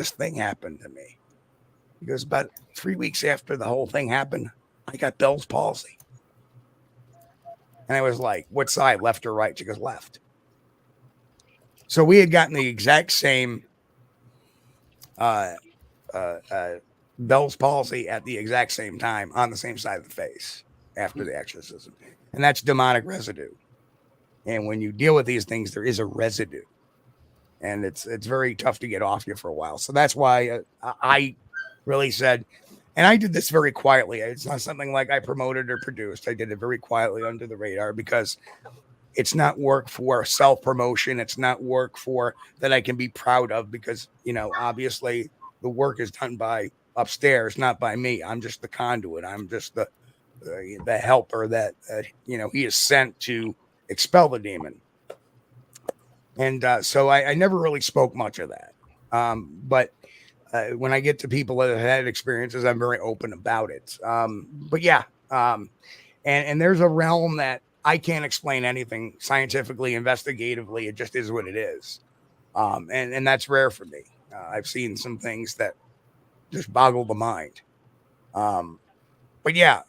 this thing happened to me. He goes, about 3 weeks after the whole thing happened, I got Bell's palsy. And I was like, what side, left or right? She goes, left. So we had gotten the exact same Bell's palsy at the exact same time on the same side of the face after the exorcism. And that's demonic residue. And when you deal with these things, there is a residue. And it's very tough to get off you for a while. So that's why I really said, and I did this very quietly. It's not something like I promoted or produced. I did it very quietly under the radar because it's not work for self-promotion. It's not work for that I can be proud of because, obviously the work is done by upstairs, not by me. I'm just the conduit. I'm just the helper that, he is sent to expel the demon. And so I never really spoke much of that. But when I get to people that have had experiences, I'm very open about it. But yeah. And there's a realm that I can't explain anything scientifically, investigatively. It just is what it is. And that's rare for me. I've seen some things that just boggle the mind. But yeah,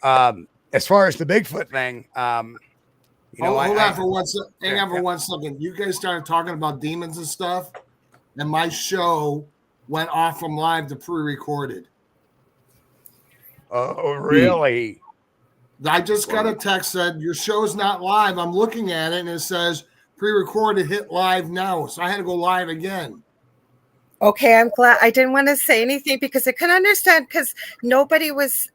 as far as the Bigfoot thing, hold on for 1 second. You guys started talking about demons and stuff, and my show went off from live to pre-recorded. Oh, really? I just got a text said your show's not live. I'm looking at it and it says pre-recorded, hit live now. So I had to go live again. Okay, I'm glad. I didn't want to say anything because I couldn't understand because nobody was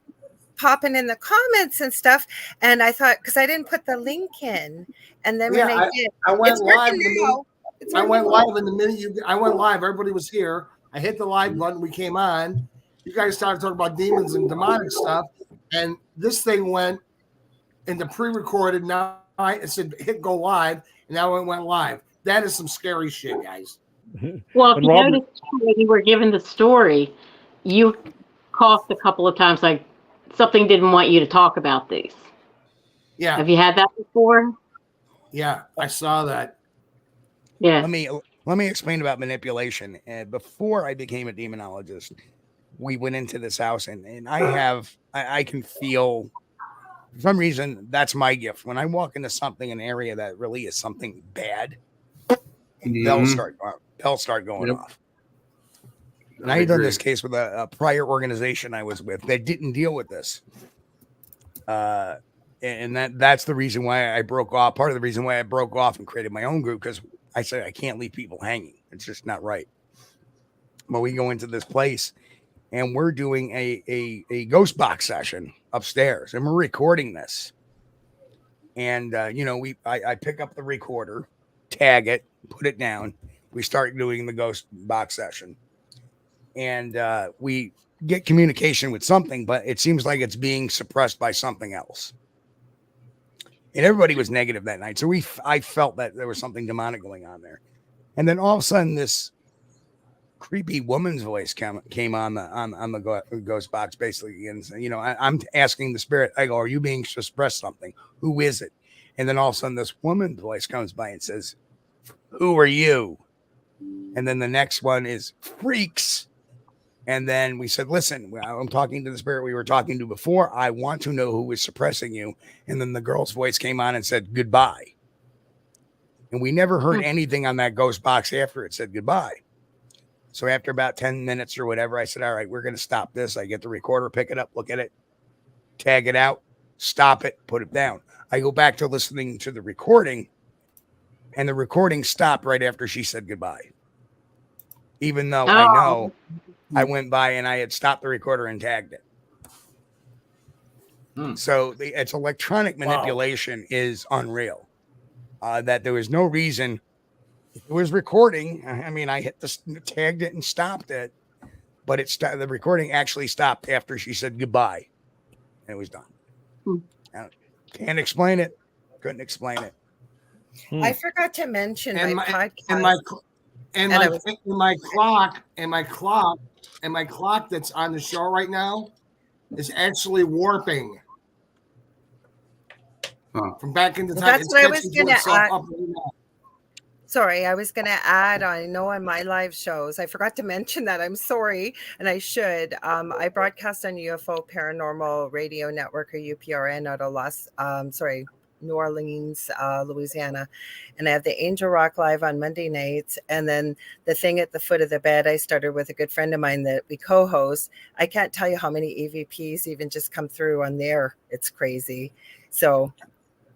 popping in the comments and stuff. And I thought, because I didn't put the link in. And then when I did, I went live. I went live in the minute I went live. Everybody was here. I hit the live button. We came on. You guys started talking about demons and demonic stuff. And this thing went into pre-recorded. Now it said hit go live. And now it went live. That is some scary shit, guys. Well, if you noticed when you were given the story, you coughed a couple of times like something didn't want you to talk about these. Yeah. Have you had that before? Yeah, I saw that. Yeah. Let me explain about manipulation. Before I became a demonologist, we went into this house and I can feel, for some reason, that's my gift. When I walk into an area that really is something bad, bells start going off. And I had done this case with a prior organization I was with that didn't deal with this. And that's the reason why I broke off. Part of the reason why I broke off and created my own group, because I said I can't leave people hanging. It's just not right. But we go into this place and we're doing a ghost box session upstairs and we're recording this. And, I pick up the recorder, tag it, put it down. We start doing the ghost box session. And we get communication with something, but it seems like it's being suppressed by something else. And everybody was negative that night. So I felt that there was something demonic going on there. And then all of a sudden, this creepy woman's voice came on the ghost box, basically. And, I'm asking the spirit, I go, are you being suppressed something? Who is it? And then all of a sudden, this woman's voice comes by and says, who are you? And then the next one is freaks. And then we said, listen, I'm talking to the spirit we were talking to before. I want to know who is suppressing you. And then the girl's voice came on and said, goodbye. And we never heard anything on that ghost box after it said goodbye. So after about 10 minutes or whatever, I said, all right, we're going to stop this. I get the recorder, pick it up, look at it, tag it out, stop it, put it down. I go back to listening to the recording, and the recording stopped right after she said goodbye. Even though I know I went by and I had stopped the recorder and tagged it. So it's electronic manipulation is unreal. That there was no reason. It was recording. I mean, I tagged it and stopped it, but the recording actually stopped after she said goodbye, and it was done. Can't explain it. Couldn't explain it. I forgot to mention my podcast. And my clock that's on the show right now is actually warping from back in the time. That's what I was going to ask. Sorry, I was going to add, I know on my live shows, I forgot to mention that. I'm sorry, and I should. I broadcast on UFO Paranormal Radio Network, or UPRN, out of New Orleans, Louisiana. And I have the Angel Rock Live on Monday nights. And then the thing at the foot of the bed, I started with a good friend of mine that we co-host. I can't tell you how many EVPs even just come through on there. It's crazy. So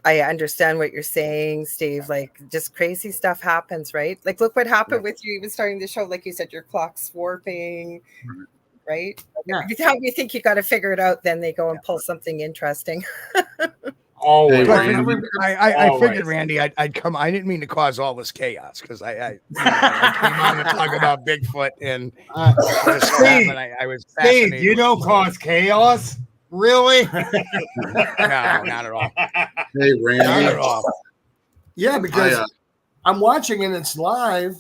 I understand what you're saying, Steve. Like, just crazy stuff happens, right? Like, look what happened with you even starting the show. Like you said, your clock's warping, right? Yeah. Every time you think you got to figure it out, then they go and pull something interesting. Always. I figured, Randy, I'd come. I didn't mean to cause all this chaos because I came on to talk about Bigfoot and Steve, I was fascinated. Steve, you don't cause chaos? Really? No, not at all. Hey, Randy. Not at all. Yeah, because I'm watching and it's live,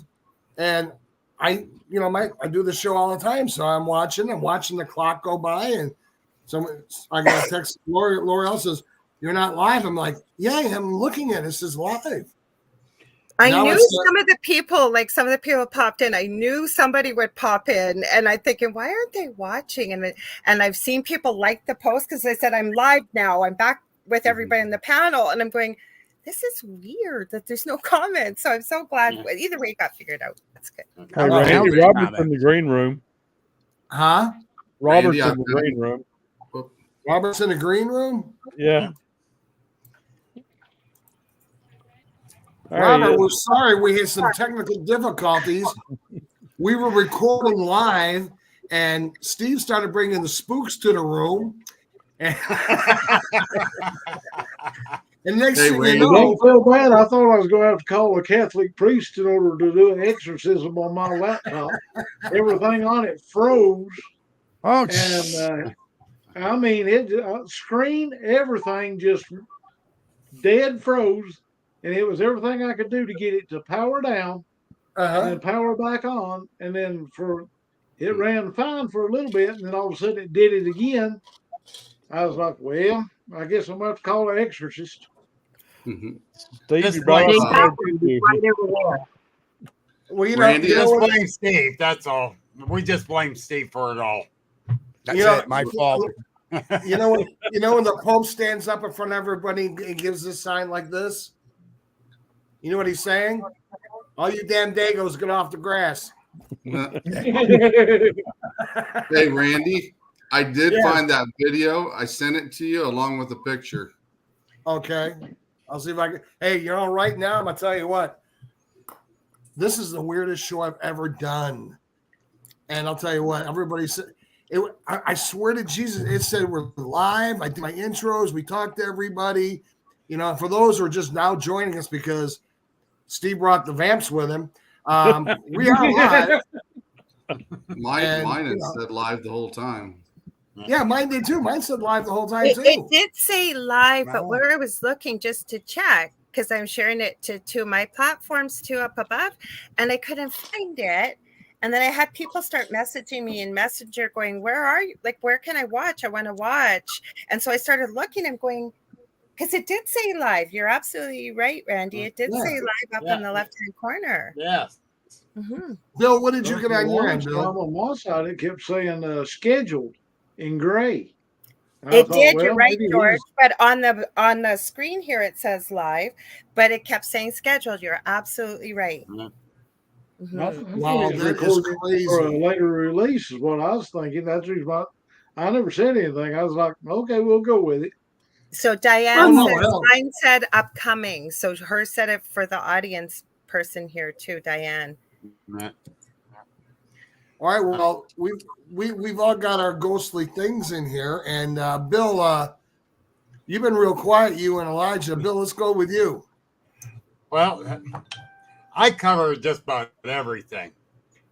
and I do the show all the time, so I'm watching the clock go by, and I got a text. L'Oreal says, "You're not live." I'm like, "Yeah, I'm looking at it. This is live." I knew some of the people popped in. I knew somebody would pop in, and I'm thinking, why aren't they watching? And I've seen people like the post because they said, I'm live now. I'm back with everybody in the panel. And I'm going, this is weird that there's no comments. So I'm so glad. Either way, it got figured out. That's good. Hey, Randy, Robert's in the green room. Huh? Robert's in the green room. Robert's in the green room? Yeah. Robert, we're sorry we had some technical difficulties. We were recording live, and Steve started bringing the spooks to the room. And next thing you know, don't feel bad. I thought I was going to have to call a Catholic priest in order to do an exorcism on my laptop. Everything on it froze. Oh, and I mean, screen, everything just dead froze. And it was everything I could do to get it to power down and then power back on. And then it ran fine for a little bit. And then all of a sudden it did it again. I was like, well, I guess I'm going to have to call an exorcist. Just right over well, Randy, just blame Steve. That's all. We just blame Steve for it all. That's my fault. You know when the Pope stands up in front of everybody and gives this sign like this? You know what he's saying? All you damn Dagos, get off the grass. Hey, Randy, I did find that video. I sent it to you along with a picture. Okay. I'll see if I can. Hey, right now, I'm going to tell you what. This is the weirdest show I've ever done. And I'll tell you what, everybody said, I swear to Jesus, it said we're live. I did my intros. We talked to everybody. For those who are just now joining us because Steve brought the vamps with him. We are live. Mine said live the whole time. Yeah, mine did too. Mine said live the whole time too. It did say live, but where I was looking just to check, because I'm sharing it to two of my platforms too up above, and I couldn't find it. And then I had people start messaging me in Messenger going, where are you? Like, where can I watch? I want to watch. And so I started looking and going, because it did say live. You're absolutely right, Randy. It did say live up in the left-hand corner. Yes. Mm-hmm. Bill, what did you get on your end, Bill? On one side, it kept saying scheduled in gray. It did. You're right, George. But on the screen here, it says live, but it kept saying scheduled. You're absolutely right. Mm-hmm. Wow, that is crazy. For a later release is what I was thinking. That's the reason I never said anything. I was like, okay, we'll go with it. So Diane says mine said upcoming. So her said it for the audience person here too, Diane. All right. Well, we've all got our ghostly things in here, and Bill, you've been real quiet. You and Elijah. Bill, let's go with you. Well, I cover just about everything,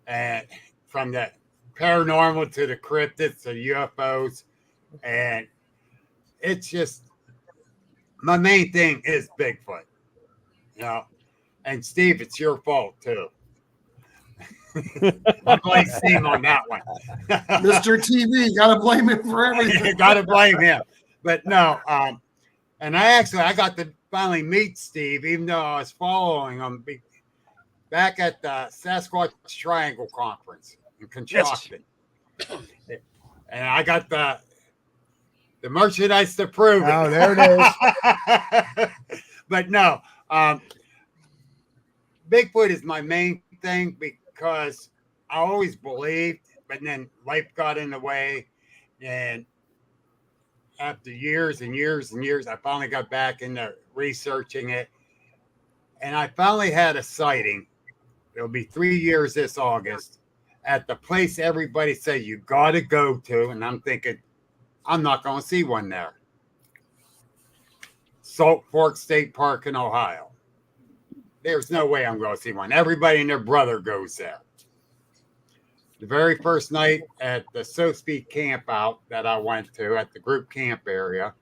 and from the paranormal to the cryptids to UFOs, and it's just my main thing is Bigfoot, and Steve, it's your fault too. I blame Steve on that one. Mr. TV, gotta blame him for everything. Gotta blame him. But no, and I got to finally meet Steve, even though I was following him. back at the Sasquatch Triangle Conference in Conshohocken. Yes. And I got the merchandise to prove it. Oh, there it is. But no, Bigfoot is my main thing because I always believed, but then life got in the way. And after years and years and years, I finally got back into researching it. And I finally had a sighting. It'll be 3 years this August at the place everybody said you got to go to. And I'm thinking, I'm not going to see one there. Salt Fork State Park in Ohio. There's no way I'm going to see one. Everybody and their brother goes there. The very first night at the Sospeed camp out that I went to at the group camp area,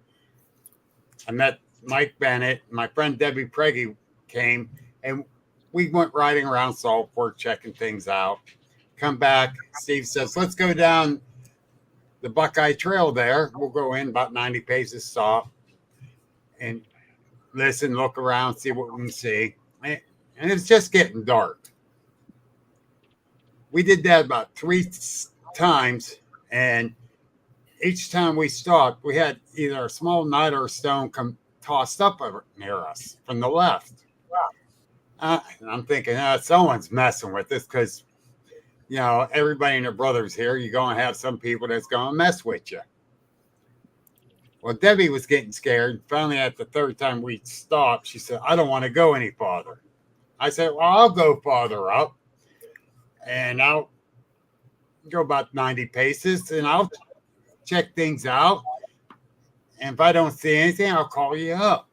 I met Mike Bennett. My friend Debbie Preggy came, and we went riding around Salt Fork, checking things out. Come back, Steve says, let's go down the Buckeye Trail there. We'll go in about 90 paces, stop, and listen, look around, see what we can see. And it's just getting dark. We did that about 3 times, and each time we stopped, we had either a small nut or a stone come tossed up near us from the left. And I'm thinking, someone's messing with us because, you know, everybody and their brother's here. You're going to have some people that's going to mess with you. Well, Debbie was getting scared. Finally, at the third time we stopped, she said, I don't want to go any farther. I said, well, I'll go farther up. And I'll go about 90 paces, and I'll check things out. And if I don't see anything, I'll call you up.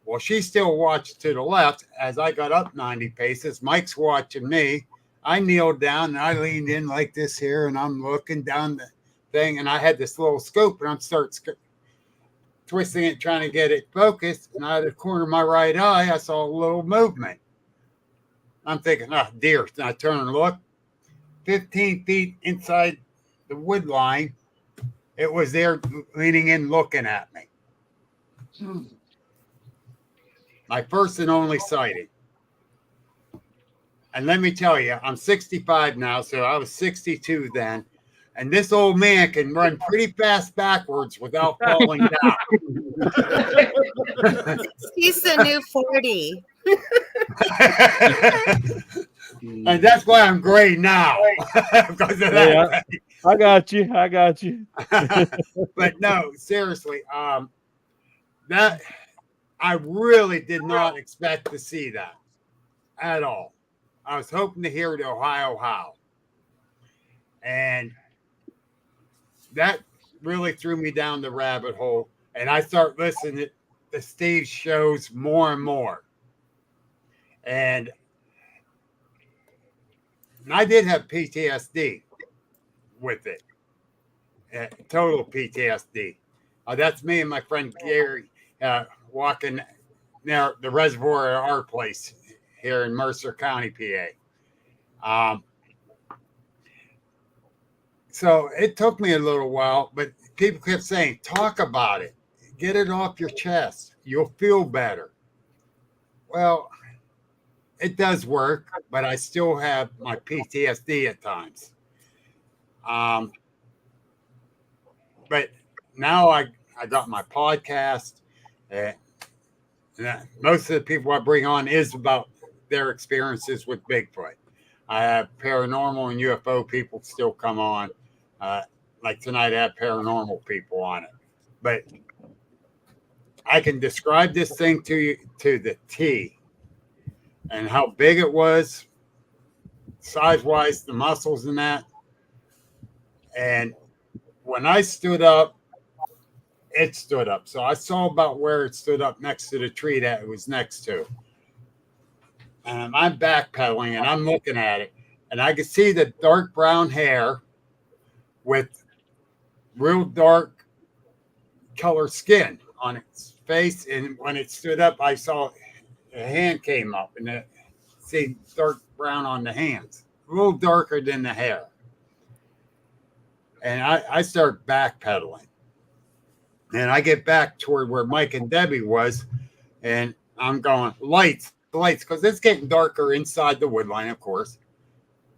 Well, she still watched to the left. As I got up 90 paces, Mike's watching me. I kneeled down, and I leaned in like this here, and I'm looking down the thing, and I had this little scope, and I'm twisting it, trying to get it focused. And out of the corner of my right eye, I saw a little movement. I'm thinking, deer. And I turn and look. 15 feet inside the wood line, it was there leaning in, looking at me. My first and only sighting. And let me tell you, I'm 65 now, so I was 62 then. And this old man can run pretty fast backwards without falling down. He's the new 40. And that's why I'm gray now. Because of that. Yeah, I got you. But no, seriously, that I really did not expect to see that at all. I was hoping to hear the Ohio howl. And that really threw me down the rabbit hole. And I start listening to Steve's shows more and more. And I did have PTSD with it. Total PTSD. That's me and my friend Gary walking near the reservoir at our place here in Mercer County, PA. So it took me a little while, but people kept saying, talk about it. Get it off your chest. You'll feel better. Well, it does work, but I still have my PTSD at times. But now I got my podcast. Most of the people I bring on is about their experiences with Bigfoot. I have paranormal and UFO people still come on. Like tonight, I have paranormal people on it. But I can describe this thing to you to the T. And how big it was, size-wise, the muscles and that. And when I stood up, it stood up. So I saw about where it stood up next to the tree that it was next to. And I'm backpedaling, and I'm looking at it. And I could see the dark brown hair with real dark color skin on its face. And when it stood up, I saw a hand came up, and see dark brown on the hands, a little darker than the hair. And I start backpedaling, and I get back toward where Mike and Debbie was, and I'm going, lights, the lights because it's getting darker inside the wood line, of course.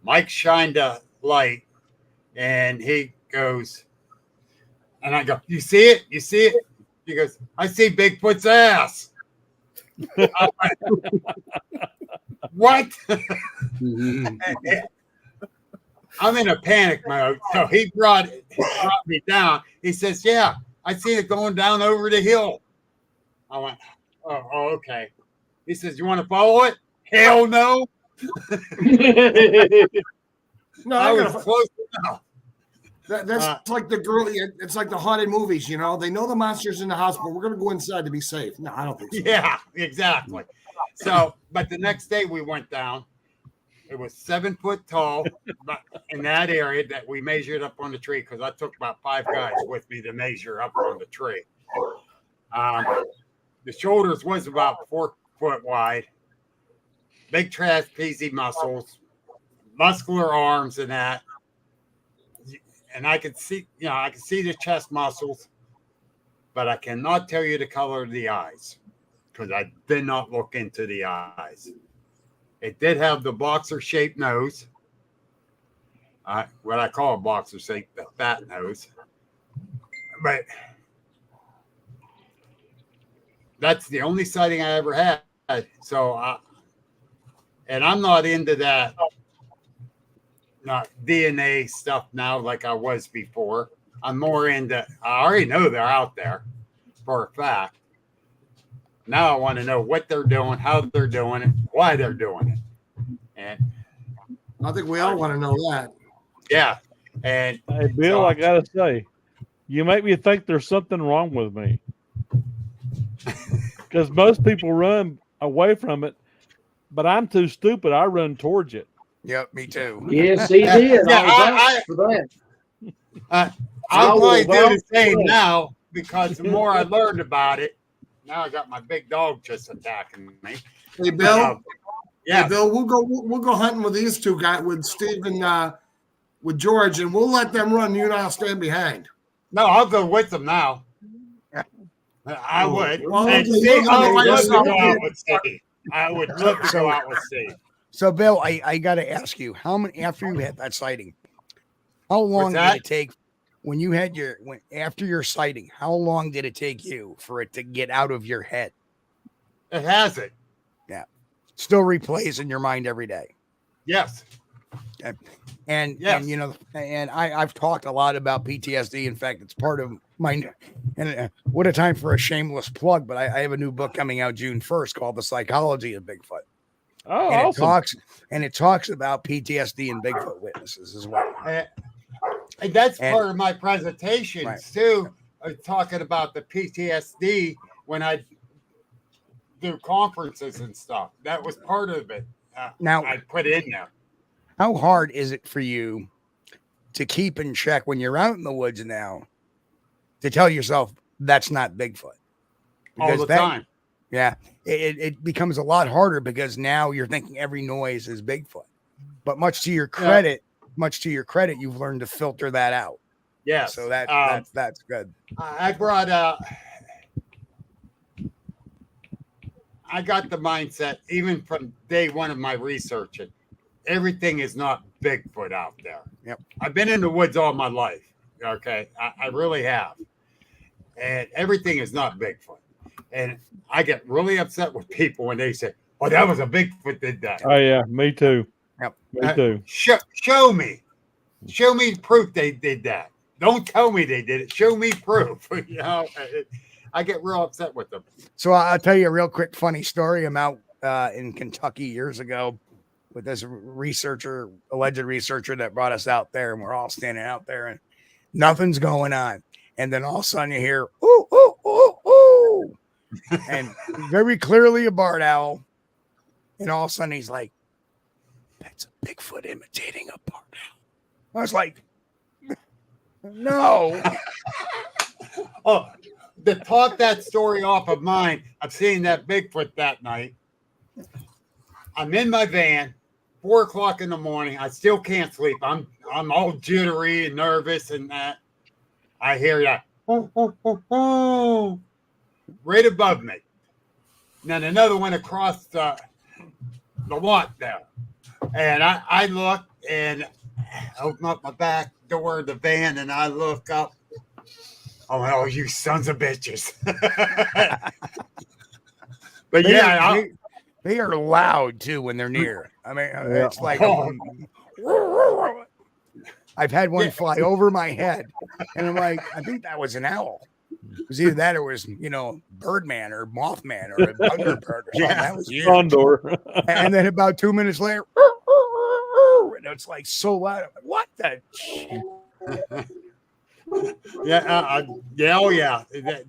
Mike shined a light, and he goes, and I go, "You see it? You see it?" He goes, "I see Bigfoot's ass." I went, what? I'm in a panic mode. So he brought me down. He says, "Yeah, I see it going down over the hill." I went, oh okay. He says, "You want to follow it?" Hell no. No, I was close enough. That's like the girl. It's like the haunted movies, you know. They know the monster's in the house, but we're going to go inside to be safe. No, I don't think so. Yeah, exactly. So, but the next day we went down. It was 7 foot tall in that area that we measured up on the tree because I took about 5 guys with me to measure up on the tree. The shoulders was about 4 foot wide, big trapeze muscles, muscular arms, and that. And I could see, I could see the chest muscles, but I cannot tell you the color of the eyes because I did not look into the eyes. It did have the boxer-shaped nose, what I call a boxer shape, the fat nose. But that's the only sighting I ever had. So, and I'm not into that DNA stuff now like I was before. I'm more into, I already know they're out there for a fact. Now I want to know what they're doing, how they're doing it, why they're doing it. And I think we all want to know that. Yeah. And hey, Bill, I gotta say, you make me think there's something wrong with me. Because most people run away from it, but I'm too stupid. I run towards it. Yep, me too. Yes, he did. Yeah, for that. I'll probably do the same now because the more I learned about it, now I got my big dog just attacking me. Hey, Bill. Yeah, hey, Bill. We'll go hunting with these two guys, with Steve and with George, and we'll let them run. You and I'll stand behind. No, I'll go with them now. I would. Well, And Steve, I would love to go out with Steve. I would love to go out with Steve. So, Bill, I got to ask you, how many after you had that sighting? How long did it take when you had after your sighting? How long did it take you for it to get out of your head? It hasn't. Yeah, still replays in your mind every day. Yes. Okay. And I've talked a lot about PTSD. In fact, it's part of my. And what a time for a shameless plug! But I have a new book coming out June 1st called "The Psychology of Bigfoot." Oh, and awesome. it talks about PTSD and Bigfoot witnesses as well. And that's part of my presentations too. Talking about the PTSD when I do conferences and stuff. That was part of it. Now I put in there. How hard is it for you to keep in check when you're out in the woods now to tell yourself that's not Bigfoot? Because all the time. Yeah, it becomes a lot harder because now you're thinking every noise is Bigfoot. But much to your credit, you've learned to filter that out. Yeah. So that's good. I brought out. I got the mindset even from day one of my research. Everything is not Bigfoot out there. Yep. I've been in the woods all my life. Okay, I really have, and everything is not Bigfoot. And I get really upset with people when they say, "Oh, that was a Bigfoot did that." Oh yeah, me too. Yep. Me too. Show me proof they did that. Don't tell me they did it. Show me proof. I get real upset with them. So I'll tell you a real quick funny story. I'm out in Kentucky years ago with this alleged researcher that brought us out there, and we're all standing out there and nothing's going on. And then all of a sudden you hear, ooh, ooh, ooh, ooh. And very clearly a barred owl. And all of a sudden he's like, that's a Bigfoot imitating a barred owl. I was like, no. Oh, to talk that story off of mine, I've seen that Bigfoot that night. I'm in my van, 4:00 in the morning. I still can't sleep. I'm all jittery and nervous and that. I hear that right above me. And then another one across the the what there. And I look and open up my back door of the van and I look up. Oh, you sons of bitches. But they are loud too when they're near. I mean, it's like I've had one fly over my head, and I'm like, I think that was an owl. It was either that or it was, Birdman or Mothman or a Thunderbird or something. That was Condor. And then about 2 minutes later, and it's like so loud. I'm like, what the?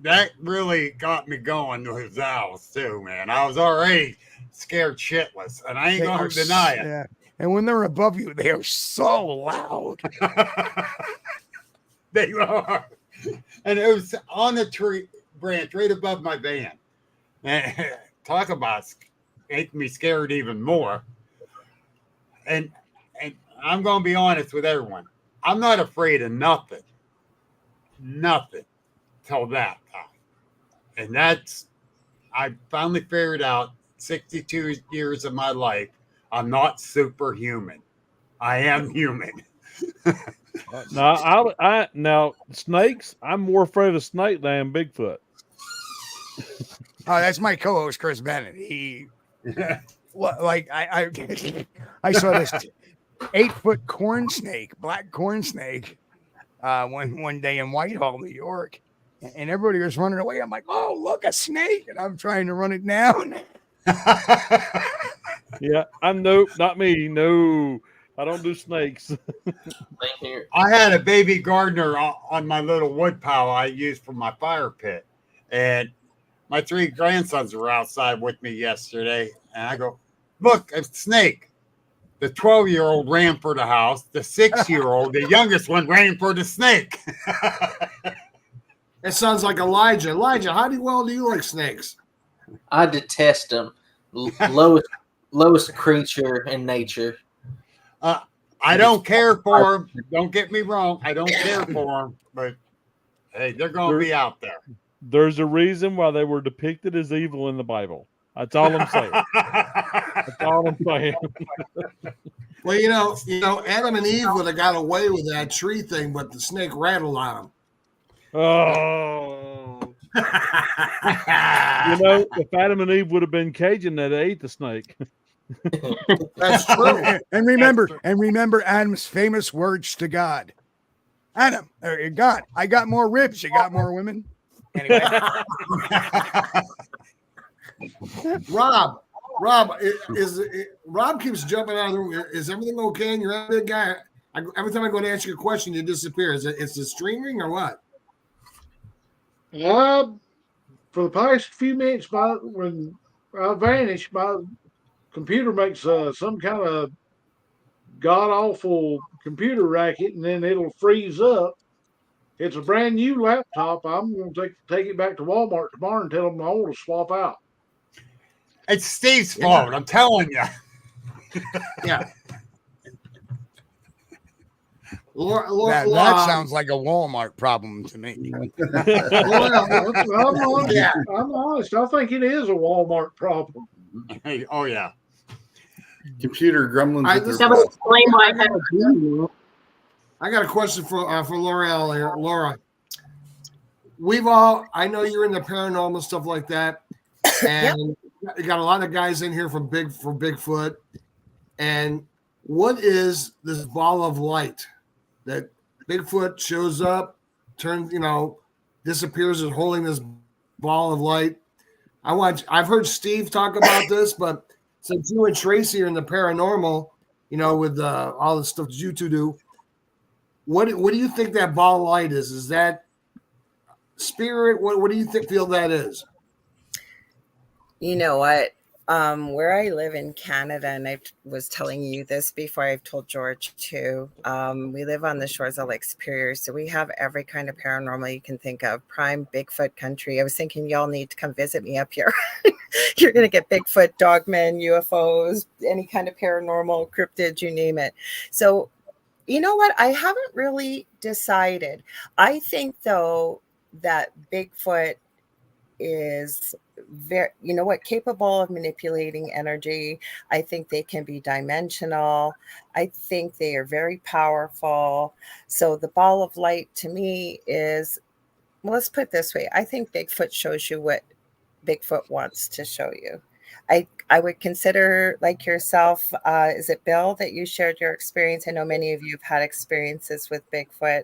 That really got me going with owls too, man. I was already scared shitless, and I ain't going to deny it. Yeah. And when they're above you, they are so loud. They are. And it was on a tree branch right above my van. And talk about making me scared even more. And I'm going to be honest with everyone. I'm not afraid of nothing till that time. And I finally figured out 62 years of my life, I'm not superhuman. I am human. Now snakes, I'm more afraid of snake than I am Bigfoot. Oh, that's my co-host Chris Bennett. He I saw this 8-foot black corn snake one day in Whitehall, New York, and everybody was running away. I'm like, oh, look, a snake, and I'm trying to run it down. Yeah, nope, not me. No, I don't do snakes. I had a baby gardener on my little wood pile I used for my fire pit, and my 3 grandsons were outside with me yesterday, and I go, look, a snake. The 12-year-old ran for the house. The 6-year-old, the youngest one, ran for the snake. It sounds like Elijah. Elijah, how do you like snakes? I detest them. Lowest creature in nature. I don't care for them. Don't get me wrong. I don't care for them, but hey, they're going to be out there. There's a reason why they were depicted as evil in the Bible. That's all I'm saying. That's all I'm saying. Well, Adam and Eve would have got away with that tree thing, but the snake rattled on them. Oh. If Adam and Eve would have been Cajun, they'd ate the snake. That's true. And remember Adam's famous words to God. Adam, God, I got more ribs. You got more women? Anyway. Rob, Rob keeps jumping out of the room. Is everything okay? And you're a big guy. Every time I go to ask you a question, you disappear. Is it the streaming or what? For the past few minutes, when I vanish, my computer makes some kind of god awful computer racket, and then it'll freeze up. It's a brand new laptop. I'm going to take it back to Walmart tomorrow and tell them I want to swap out. It's Steve's fault. I'm telling you. Yeah. That sounds like a Walmart problem to me. I'm honest. I think it is a Walmart problem. Oh, yeah. Computer gremlins. That would explain why I have I got a question for L'Oreal here. Laura, I know you're into paranormal stuff like that, and you got a lot of guys in here for Bigfoot. And what is this ball of light that Bigfoot shows up, disappears, and holding this ball of light? I've heard Steve talk about this, but since you and Tracy are in the paranormal, with all the stuff that you two do. What do you think that ball of light is? Is that spirit? What do you feel that is? You know what? Where I live in Canada, and I was telling you this before, I've told George too. We live on the shores of Lake Superior, so we have every kind of paranormal you can think of. Prime Bigfoot country. I was thinking y'all need to come visit me up here. You're going to get Bigfoot, dogmen, UFOs, any kind of paranormal, cryptid, you name it. So, you know what? I haven't really decided. I think, though, that Bigfoot is very, capable of manipulating energy. I think they can be dimensional. I think they are very powerful. So the ball of light to me is, well, let's put it this way. I think Bigfoot shows you what Bigfoot wants to show you. I would consider, like yourself, is it Bill that you shared your experience? I know many of you have had experiences with Bigfoot.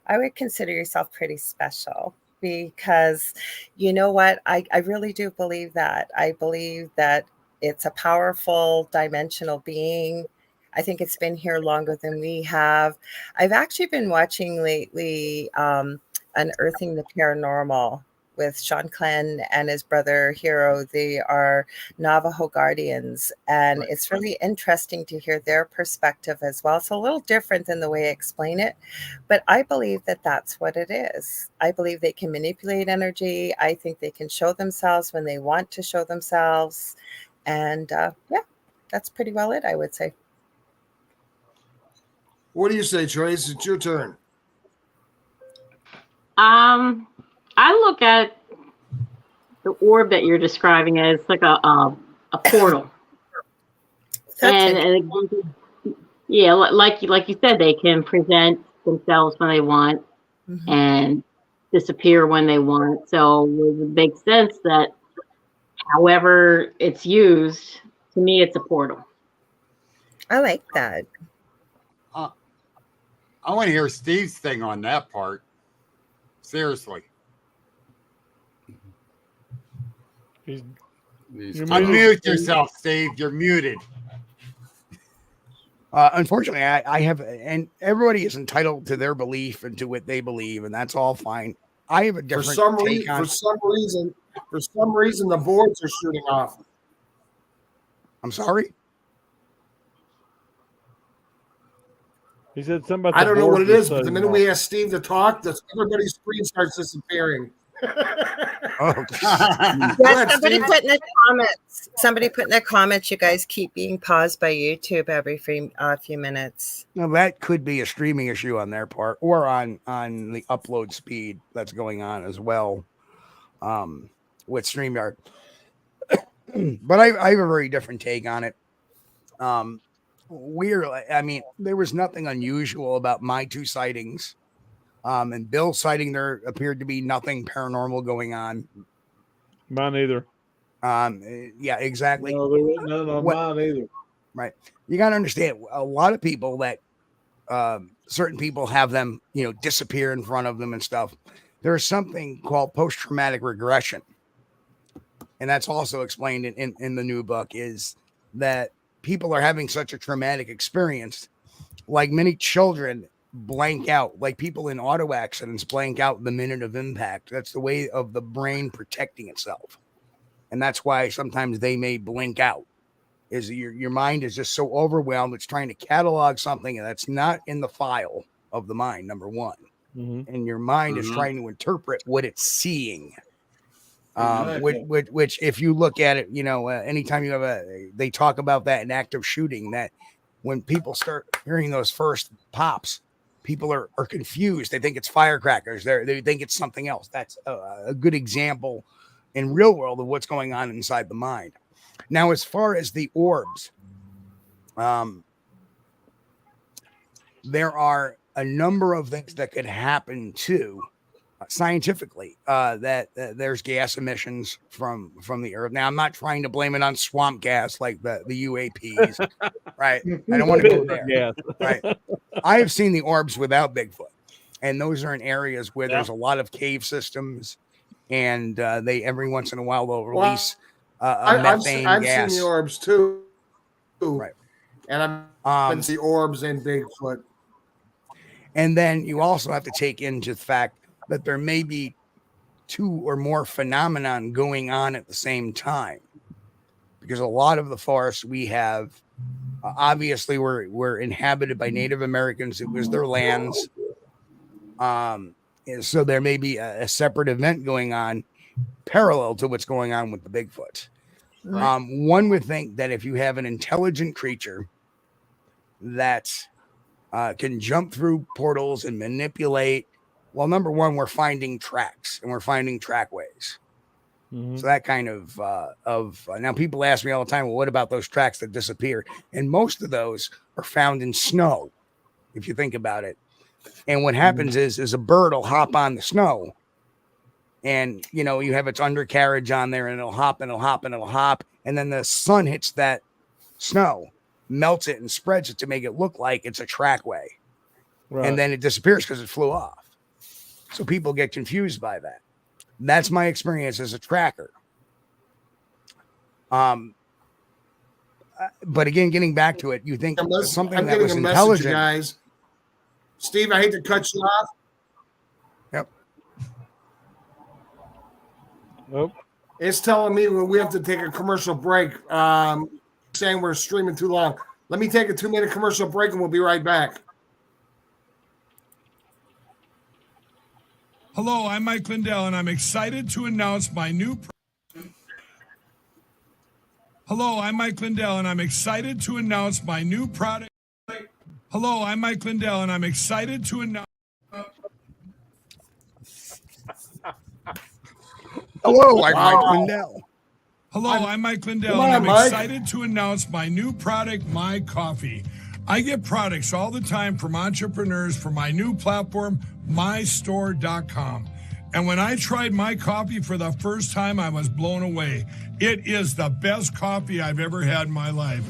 I would consider yourself pretty special because you know what? I really do believe that. I believe that it's a powerful dimensional being. I think it's been here longer than we have. I've actually been watching lately Unearthing the Paranormal with Sean Clenn and his brother Hero. They are Navajo guardians, and it's really interesting to hear their perspective as well. It's a little different than the way I explain it, but I believe that that's what it is. I believe they can manipulate energy. I think they can show themselves when they want to show themselves, and yeah, that's pretty well it, I would say. What do you say, Trace? It's your turn. I look at the orb that you're describing as like a portal, and yeah, like you said, they can present themselves when they want and disappear when they want. So it would make sense that however it's used, to me, it's a portal. I like that. I want to hear Steve's thing on that part. Seriously. Unmute yourself, Steve. You're muted. Unfortunately, I have, and everybody is entitled to their belief and to what they believe, and that's all fine. I have a different take on. For some reason, the boards are shooting off. I'm sorry. He said something about I don't know what it is, but the minute we have ask Steve to talk, everybody's screen starts disappearing. Oh, yeah, somebody put in the comments, you guys keep being paused by YouTube every few minutes. Now that could be a streaming issue on their part, or on the upload speed that's going on as well, with StreamYard. But I have a very different take on it. There was nothing unusual about my two sightings. And Bill's sighting, there appeared to be nothing paranormal going on. Mine either. Yeah, exactly. No, there wasn't none on mine either. Right. You got to understand, a lot of people that certain people have them, disappear in front of them and stuff. There's something called post-traumatic regression. And that's also explained in the new book, is that people are having such a traumatic experience, like many children blank out, like people in auto accidents blank out the minute of impact. That's the way of the brain protecting itself. And that's why sometimes they may blink out, is your mind is just so overwhelmed. It's trying to catalog something that's not in the file of the mind, number one. And your mind is trying to interpret what it's seeing. Which if you look at it, anytime you have they talk about that in active shooting, that when people start hearing those first pops, people are confused. They think it's firecrackers. They think it's something else. That's a good example in real world of what's going on inside the mind. Now, as far as the orbs, there are a number of things that could happen too. Scientifically, that there's gas emissions from the earth. Now, I'm not trying to blame it on swamp gas like the UAPs, right? I don't want to go there. Yeah. Right. I have seen the orbs without Bigfoot, and those are in areas where there's a lot of cave systems, and they every once in a while they'll release methane I've gas. seen the orbs too, right? And I've been the orbs and Bigfoot. And then you also have to take into the fact that there may be two or more phenomenon going on at the same time, because a lot of the forests we have, obviously were inhabited by Native Americans. It was their lands. So there may be a separate event going on parallel to what's going on with the Bigfoot. One would think that if you have an intelligent creature that can jump through portals and manipulate, well, number one, we're finding tracks and we're finding trackways. So that kind of now people ask me all the time, well, what about those tracks that disappear? And most of those are found in snow, if you think about it. And what happens is a bird will hop on the snow, and you know, you have its undercarriage on there, and it'll hop and it'll hop and it'll hop, and then the sun hits that snow, melts it and spreads it to make it look like it's a trackway. Right. And then it disappears because it flew off. So people get confused by that. That's my experience as a tracker. But again, getting back to it, you think something that was intelligent, guys. Steve, I hate to cut you off. Yep. Nope. It's telling me we have to take a commercial break. Saying we're streaming too long. Let me take a 2-minute commercial break and we'll be right back. Hello, I'm Mike Lindell, and I'm excited to announce my new. Hello, I'm Mike Lindell, and I'm excited to announce my new product. Hello, I'm Mike Lindell, and I'm excited to announce. Hello, I'm Mike Lindell. Hello, I'm Mike Lindell, and I'm excited to announce my new product, My Coffee. I get products all the time from entrepreneurs for my new platform, mystore.com. And when I tried My Coffee for the first time, I was blown away. It is the best coffee I've ever had in my life.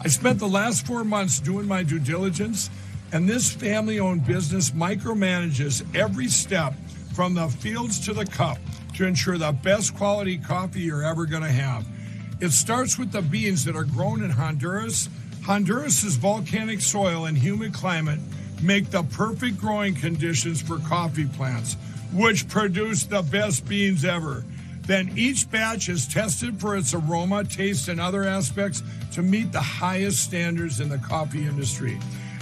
I spent the last 4 months doing my due diligence, and this family-owned business micromanages every step from the fields to the cup to ensure the best quality coffee you're ever going to have. It starts with the beans that are grown in Honduras. Honduras's volcanic soil and humid climate make the perfect growing conditions for coffee plants, which produce the best beans ever. Then each batch is tested for its aroma, taste, and other aspects to meet the highest standards in the coffee industry.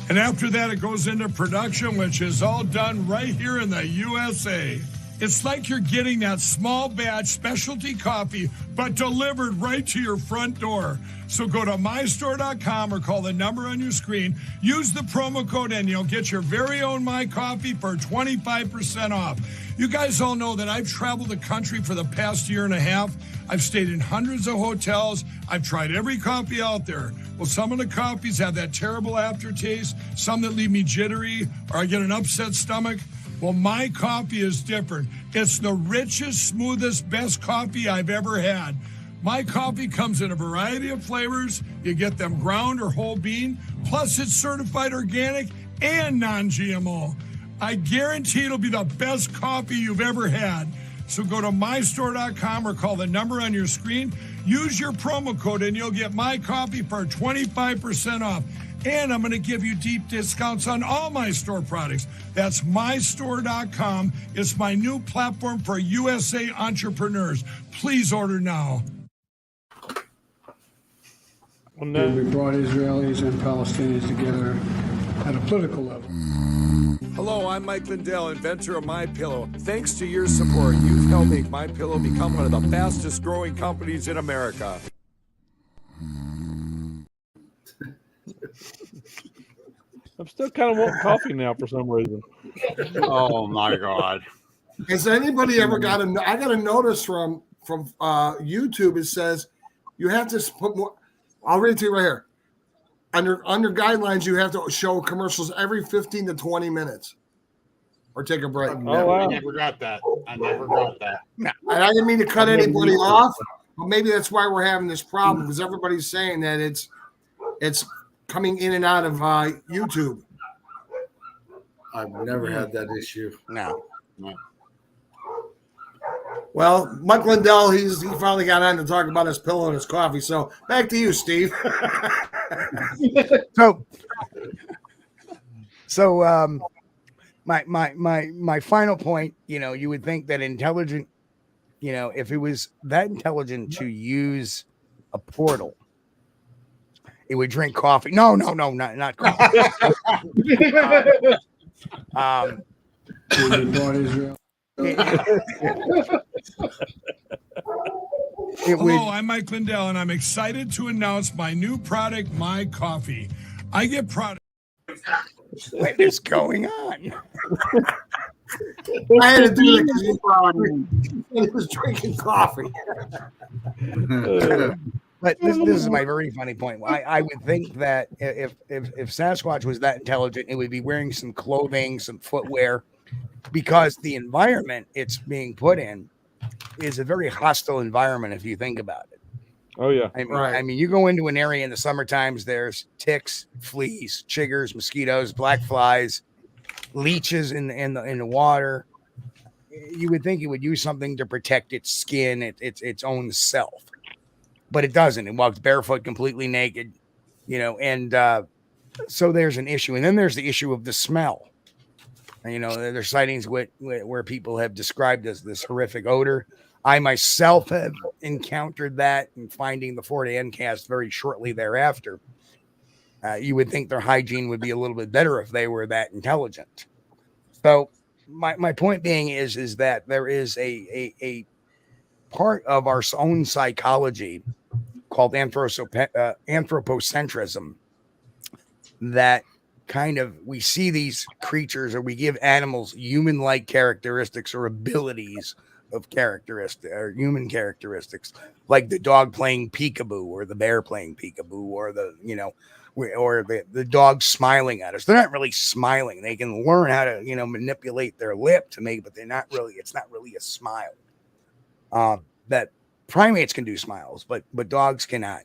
And after that, it goes into production, which is all done right here in the USA. It's like you're getting that small batch specialty coffee, but delivered right to your front door. So go to mystore.com or call the number on your screen. Use the promo code and you'll get your very own My Coffee for 25% off. You guys all know that I've traveled the country for the past year and a half. I've stayed in hundreds of hotels. I've tried every coffee out there. Well, some of the coffees have that terrible aftertaste, some that leave me jittery, or I get an upset stomach. Well, My Coffee is different. It's the richest, smoothest, best coffee I've ever had. My Coffee comes in a variety of flavors. You get them ground or whole bean. Plus, it's certified organic and non-GMO. I guarantee it'll be the best coffee you've ever had. So go to mystore.com or call the number on your screen. Use your promo code and you'll get My Coffee for 25% off. And I'm going to give you deep discounts on all my store products. That's mystore.com. It's my new platform for USA entrepreneurs. Please order now. We brought Israelis and Palestinians together at a political level. Hello, I'm Mike Lindell, inventor of MyPillow. Thanks to your support, you've helped make MyPillow become one of the fastest growing companies in America. I'm still kind of wanting coffee now for some reason. Oh my God! Has anybody ever got I got a notice from YouTube? It says you have to put more. I'll read it to you right here. Under guidelines, you have to show commercials every 15 to 20 minutes, or take a break. I never got that. And I didn't mean to cut anybody off, but maybe that's why we're having this problem, because everybody's saying that it's coming in and out of YouTube. I've never had that issue. No. Well, Mike Lindell, he finally got on to talk about his pillow and his coffee. So back to you, Steve. So my final point, you would think that intelligent, if it was that intelligent to use a portal, it would drink coffee. No, not coffee. Brought Israel. Hello, I'm Mike Lindell, and I'm excited to announce my new product, My Coffee. I get products. What is going on? I had to do that because he was drinking coffee. But this is my very funny point. I would think that if Sasquatch was that intelligent, it would be wearing some clothing, some footwear, because the environment it's being put in is a very hostile environment if you think about it. Oh yeah. I mean, you go into an area in the summer times, there's ticks, fleas, chiggers, mosquitoes, black flies, leeches in the water. You would think it would use something to protect its skin, its own self, but it doesn't. It walks barefoot, completely naked, and so there's an issue. And then there's the issue of the smell. And, there's sightings where people have described as this horrific odor. I myself have encountered that, and finding the Florida Endcast very shortly thereafter. You would think their hygiene would be a little bit better if they were that intelligent. So my point being is that there is a part of our own psychology called anthropocentrism that kind of, we see these creatures, or we give animals human-like characteristics or abilities of characteristic or human characteristics, like the dog playing peekaboo, or the bear playing peekaboo, or the dog smiling at us. They're not really smiling. They can learn how to manipulate their lip to make, but it's not really a smile. That primates can do smiles, but dogs cannot.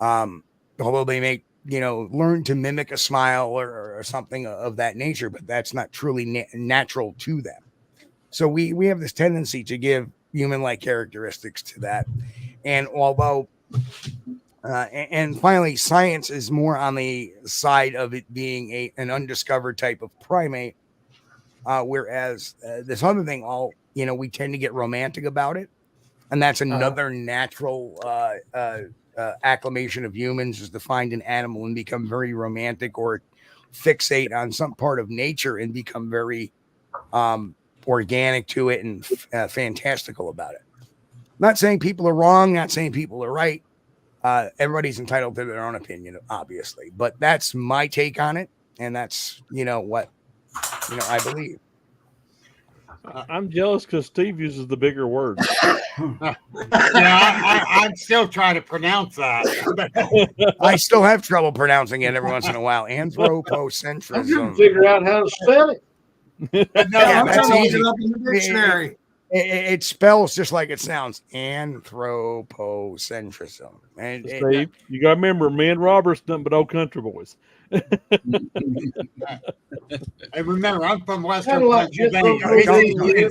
Although they may learn to mimic a smile or something of that nature, but that's not truly natural to them. So we have this tendency to give human-like characteristics to that. And although, and finally, science is more on the side of it being an undiscovered type of primate, whereas this other thing, we tend to get romantic about it. And that's another natural acclimation of humans, is to find an animal and become very romantic, or fixate on some part of nature and become very organic to it and fantastical about it. Not saying people are wrong, not saying people are right. Everybody's entitled to their own opinion, obviously, but that's my take on it. And that's, what, I believe. I'm jealous because Steve uses the bigger word. I'm still trying to pronounce that. I still have trouble pronouncing it every once in a while. Anthropocentrism. I'm trying to figure out how to spell it. That's easy. Up in the dictionary. It spells just like it sounds. Anthropocentrism. And Steve, you got to remember, me and Robert's nothing but old country boys. I remember, I'm from Western Pennsylvania.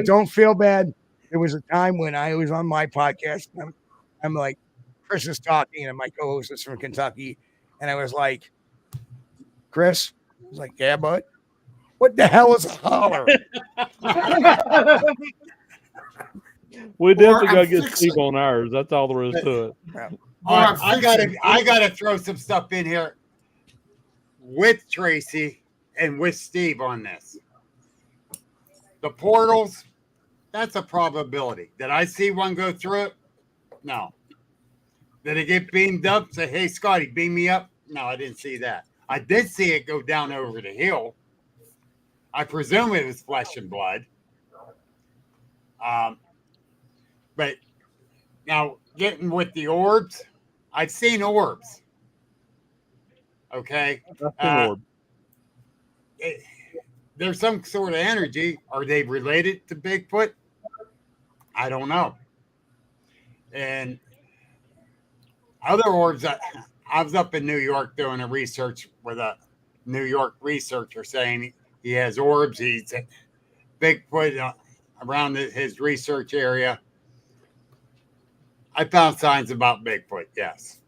Don't feel bad. There was a time when I was on my podcast. I'm like, Chris is talking, and my co-host is from Kentucky, and I was like, Chris, I was like, yeah, bud, what the hell is a holler? We definitely got to get Steve on ours. That's all there is to it. Yeah. I gotta throw some stuff in here with Tracy and with Steve on this. The portals, that's a probability. Did I see one go through it? No. Did it get beamed up? Say, hey, Scotty, beam me up? No, I didn't see that. I did see it go down over the hill. I presume it was flesh and blood. But now, getting with the orbs, I've seen orbs. Okay. There's some sort of energy. Are they related to Bigfoot? I don't know. And other orbs, I was up in New York doing a research with a New York researcher saying he has orbs. He's Bigfoot around his research area. I found signs about Bigfoot, yes.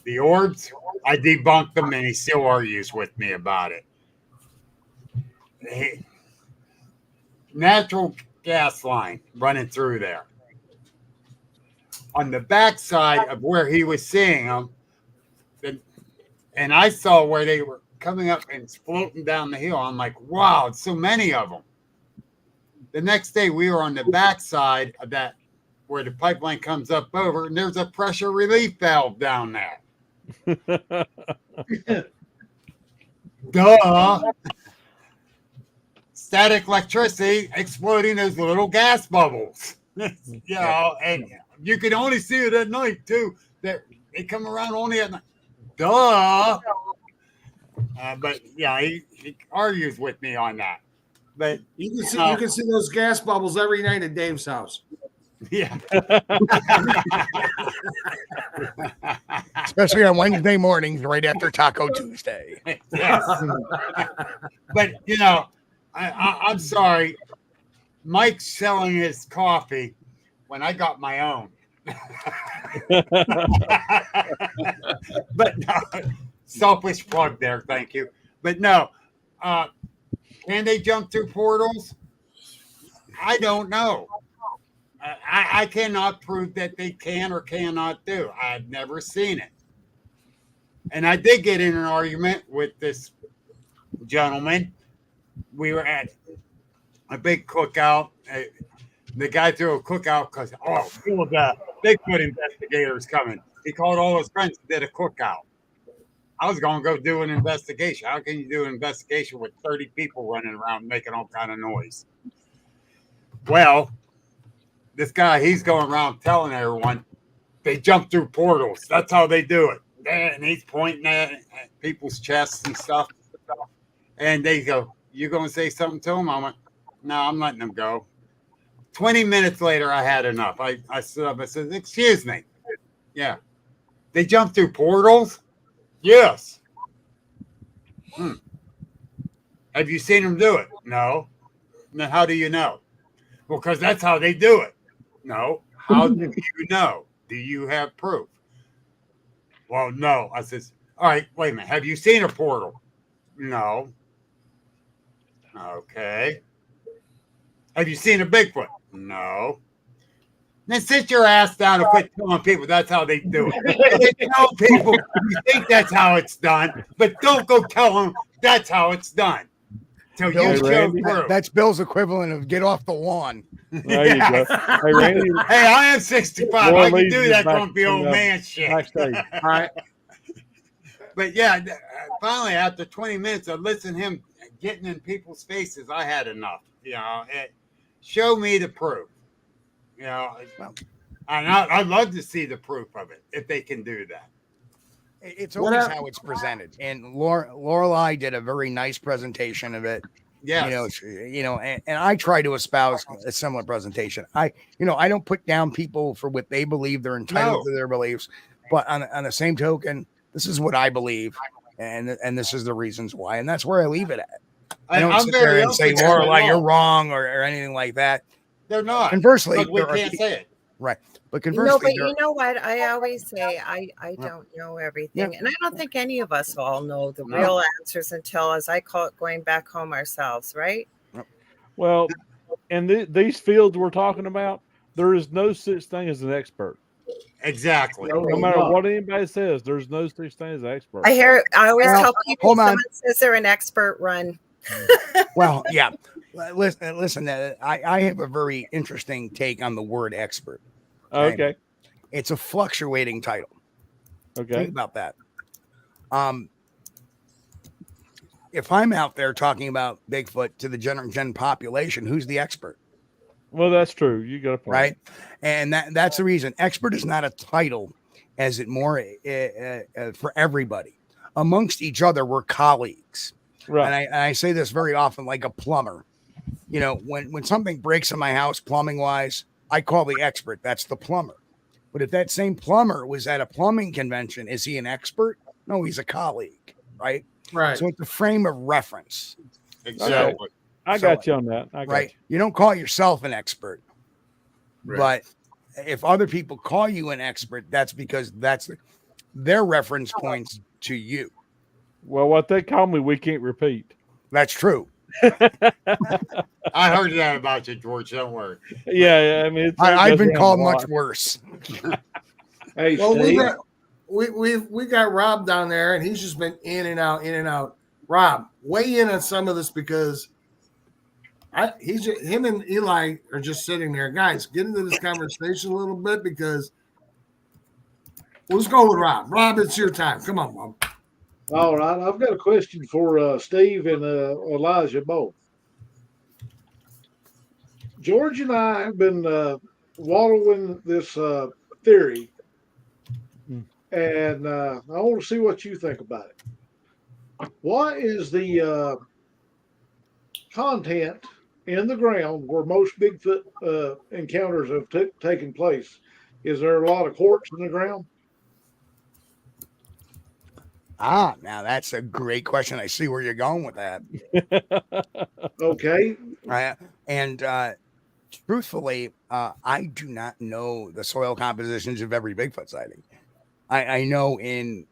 The orbs, I debunked them, and he still argues with me about it. Natural gas line running through there. On the backside of where he was seeing them, and I saw where they were coming up and floating down the hill. I'm like, wow, it's so many of them. The next day, we were on the backside of that, where the pipeline comes up over, and there's a pressure relief valve down there. Duh. static electricity exploding those little gas bubbles. You know, and you can only see it at night too. That they come around only at night. Duh. But yeah, he argues with me on that. But you can see those gas bubbles every night at Dave's house. Yeah. Especially on Wednesday mornings, right after Taco Tuesday. Yes. But you know, I'm sorry. Mike's selling his coffee when I got my own. But no, selfish plug there, thank you. But no, can they jump through portals? I don't know. I cannot prove that they can or cannot do. I've never seen it. And I did get in an argument with this gentleman. We were at a big cookout. The guy threw a cookout because, there was Bigfoot investigators coming. He called all his friends and did a cookout. I was going to go do an investigation. How can you do an investigation with 30 people running around making all kind of noise? Well, this guy, he's going around telling everyone they jump through portals. That's how they do it. And he's pointing at people's chests and stuff. And they go, you going to say something to him? I went, no, I'm letting him go. 20 minutes later, I had enough. I stood up and said, excuse me. Yeah. They jump through portals? Yes. Have you seen them do it? No. Then how do you know? Well, because that's how they do it. No. How do you know? Do you have proof? Well, no. I says, all right, wait a minute. Have you seen a portal? No. Okay. Have you seen a Bigfoot? No. Then sit your ass down and quit telling people that's how they do it. They tell people you think that's how it's done, but don't go tell them that's how it's done. So you show proof. That's Bill's equivalent of get off the lawn. There you go. Hey, Randy. Hey, I am 65. I can do that grumpy old man shit. All right. But yeah, finally, after 20 minutes of listening to him getting in people's faces, I had enough. You know, show me the proof. You know, and I'd love to see the proof of it if they can do that. It's always how it's presented, and Lorelei did a very nice presentation of it. Yeah, and I try to espouse a similar presentation. I don't put down people for what they believe. They're entitled to their beliefs, but on the same token, this is what I believe, and this is the reasons why, and that's where I leave it at. I don't sit there and say, Lorelei, you're wrong or anything like that. They're not. Conversely, we can't say it. Right. But conversely, but you know what? I always say I don't know everything. And I don't think any of us all know the real answers until, as I call it, going back home ourselves, right? Well, in these fields we're talking about, there is no such thing as an expert. Exactly. No matter what anybody says, there's no such thing as an expert. I always tell people someone says they're an expert, run. Well, yeah. Listen. I have a very interesting take on the word expert. Okay. It's a fluctuating title. Okay. Think about that. If I'm out there talking about Bigfoot to the general population, who's the expert? Well, that's true. You got a point. Right. And that's the reason. Expert is not a title, as it more for everybody. Amongst each other, we're colleagues. Right. And I say this very often, like a plumber. You know, when something breaks in my house, plumbing wise, I call the expert. That's the plumber. But if that same plumber was at a plumbing convention, is he an expert? No, he's a colleague. Right. Right. So it's a frame of reference. Exactly. I got you on that. You don't call yourself an expert. Right. But if other people call you an expert, that's because that's their reference points to you. Well, what they call me, we can't repeat. That's true. I heard that about you, George. Don't worry. Yeah, I mean, I've been called much worse. Hey, well, Steve. we got Rob down there, and he's just been in and out. Rob, weigh in on some of this because him and Eli are just sitting there. Guys, get into this conversation a little bit because let's go with Rob. Rob, it's your time. Come on, Rob. All right, I've got a question for Steve and Elijah both. George and I have been wallowing this theory, and I want to see what you think about it. What is the content in the ground where most Bigfoot encounters have taken place? Is there a lot of quartz in the ground? Now that's a great question. I see where you're going with that. Okay. And truthfully, I do not know the soil compositions of every Bigfoot sighting. I know in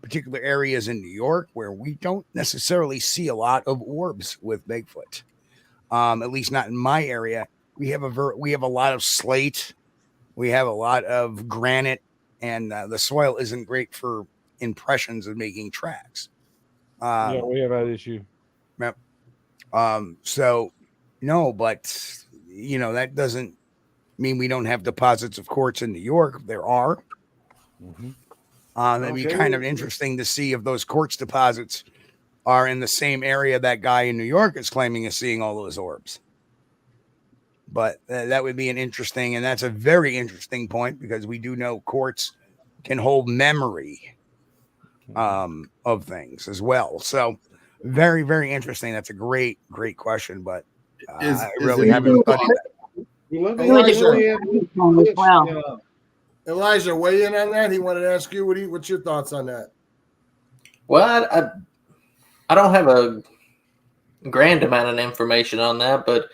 particular areas in New York where we don't necessarily see a lot of orbs with Bigfoot. At least not in my area. We have a lot of slate. We have a lot of granite, and the soil isn't great for impressions of making tracks. Yeah, we have that issue. Yep. So no, but that doesn't mean we don't have deposits of quartz in New York. There are. It'd be kind of interesting to see if those quartz deposits are in the same area that guy in New York is claiming is seeing all those orbs. But that would be and that's a very interesting point, because we do know quartz can hold memory of things as well. So very, very interesting. That's a great, great question, but I really haven't studied that. Elijah, weigh in on that. He wanted to ask you, what's your thoughts on that? Well, I don't have a grand amount of information on that, but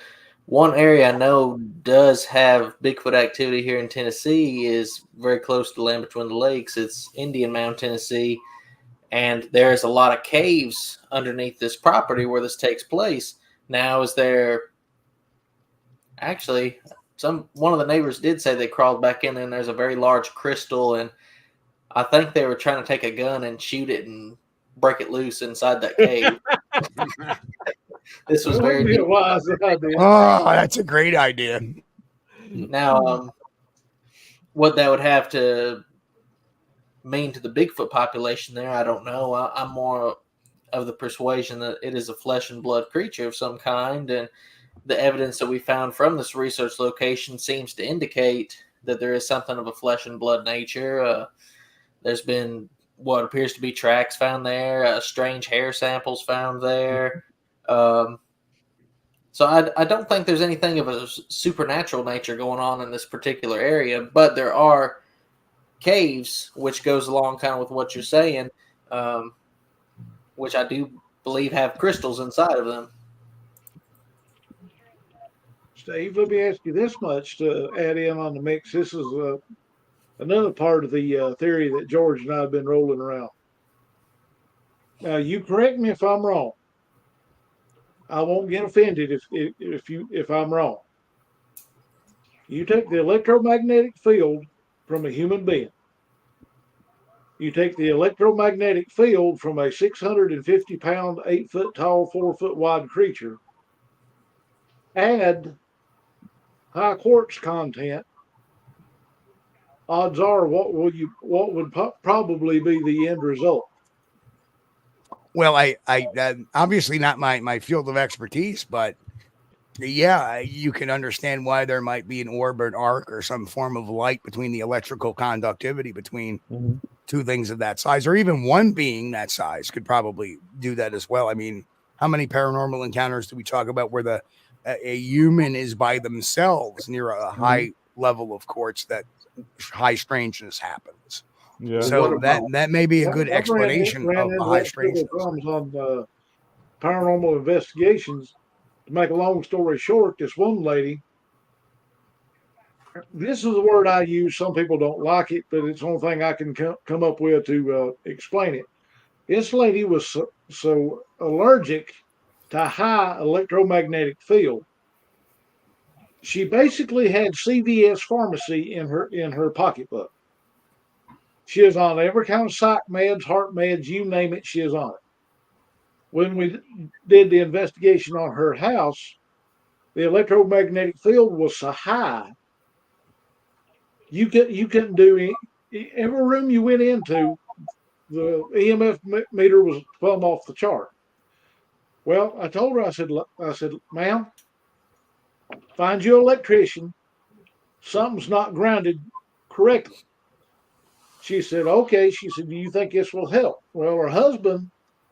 one area I know does have Bigfoot activity here in Tennessee is very close to Land Between the Lakes. It's Indian Mound, Tennessee, and there's a lot of caves underneath this property where this takes place. Now, is there actually one of the neighbors did say they crawled back in, and there's a very large crystal, and I think they were trying to take a gun and shoot it and break it loose inside that cave. This was very Oh, that's a great idea. Now, what that would have to mean to the Bigfoot population there, I don't know. I'm more of the persuasion that it is a flesh and blood creature of some kind, and the evidence that we found from this research location seems to indicate that there is something of a flesh and blood nature. There's been what appears to be tracks found there, strange hair samples found there. So I don't think there's anything of a supernatural nature going on in this particular area, but there are caves, which goes along kind of with what you're saying, which I do believe have crystals inside of them. Steve, let me ask you this much to add in on the mix. This is another part of the theory that George and I have been rolling around. Now, you correct me if I'm wrong. I won't get offended if I'm wrong. You take the electromagnetic field from a human being. You take the electromagnetic field from a 650-pound, 8-foot tall, 4-foot wide creature. Add high quartz content. Odds are, what would probably be the end result? Well, I obviously not my field of expertise, but yeah, you can understand why there might be an orb or an arc or some form of light between the electrical conductivity between two things of that size, or even one being that size could probably do that as well. I mean, how many paranormal encounters do we talk about where a human is by themselves near a high level of quartz that high strangeness happens? Yeah. So that may be a good explanation of the high strangeness. On paranormal investigations. To make a long story short, this one lady, this is the word I use. Some people don't like it, but it's the only thing I can come up with to explain it. This lady was so allergic to high electromagnetic field. She basically had CVS pharmacy in her pocketbook. She is on every kind of psych meds, heart meds, you name it, she is on it. When we did the investigation on her house, the electromagnetic field was so high, you couldn't do every room you went into, the EMF meter was plumb off the chart. Well, I told her, I said, ma'am, find you an electrician. Something's not grounded correctly. She said, okay. She said, do you think this will help? Well, her husband,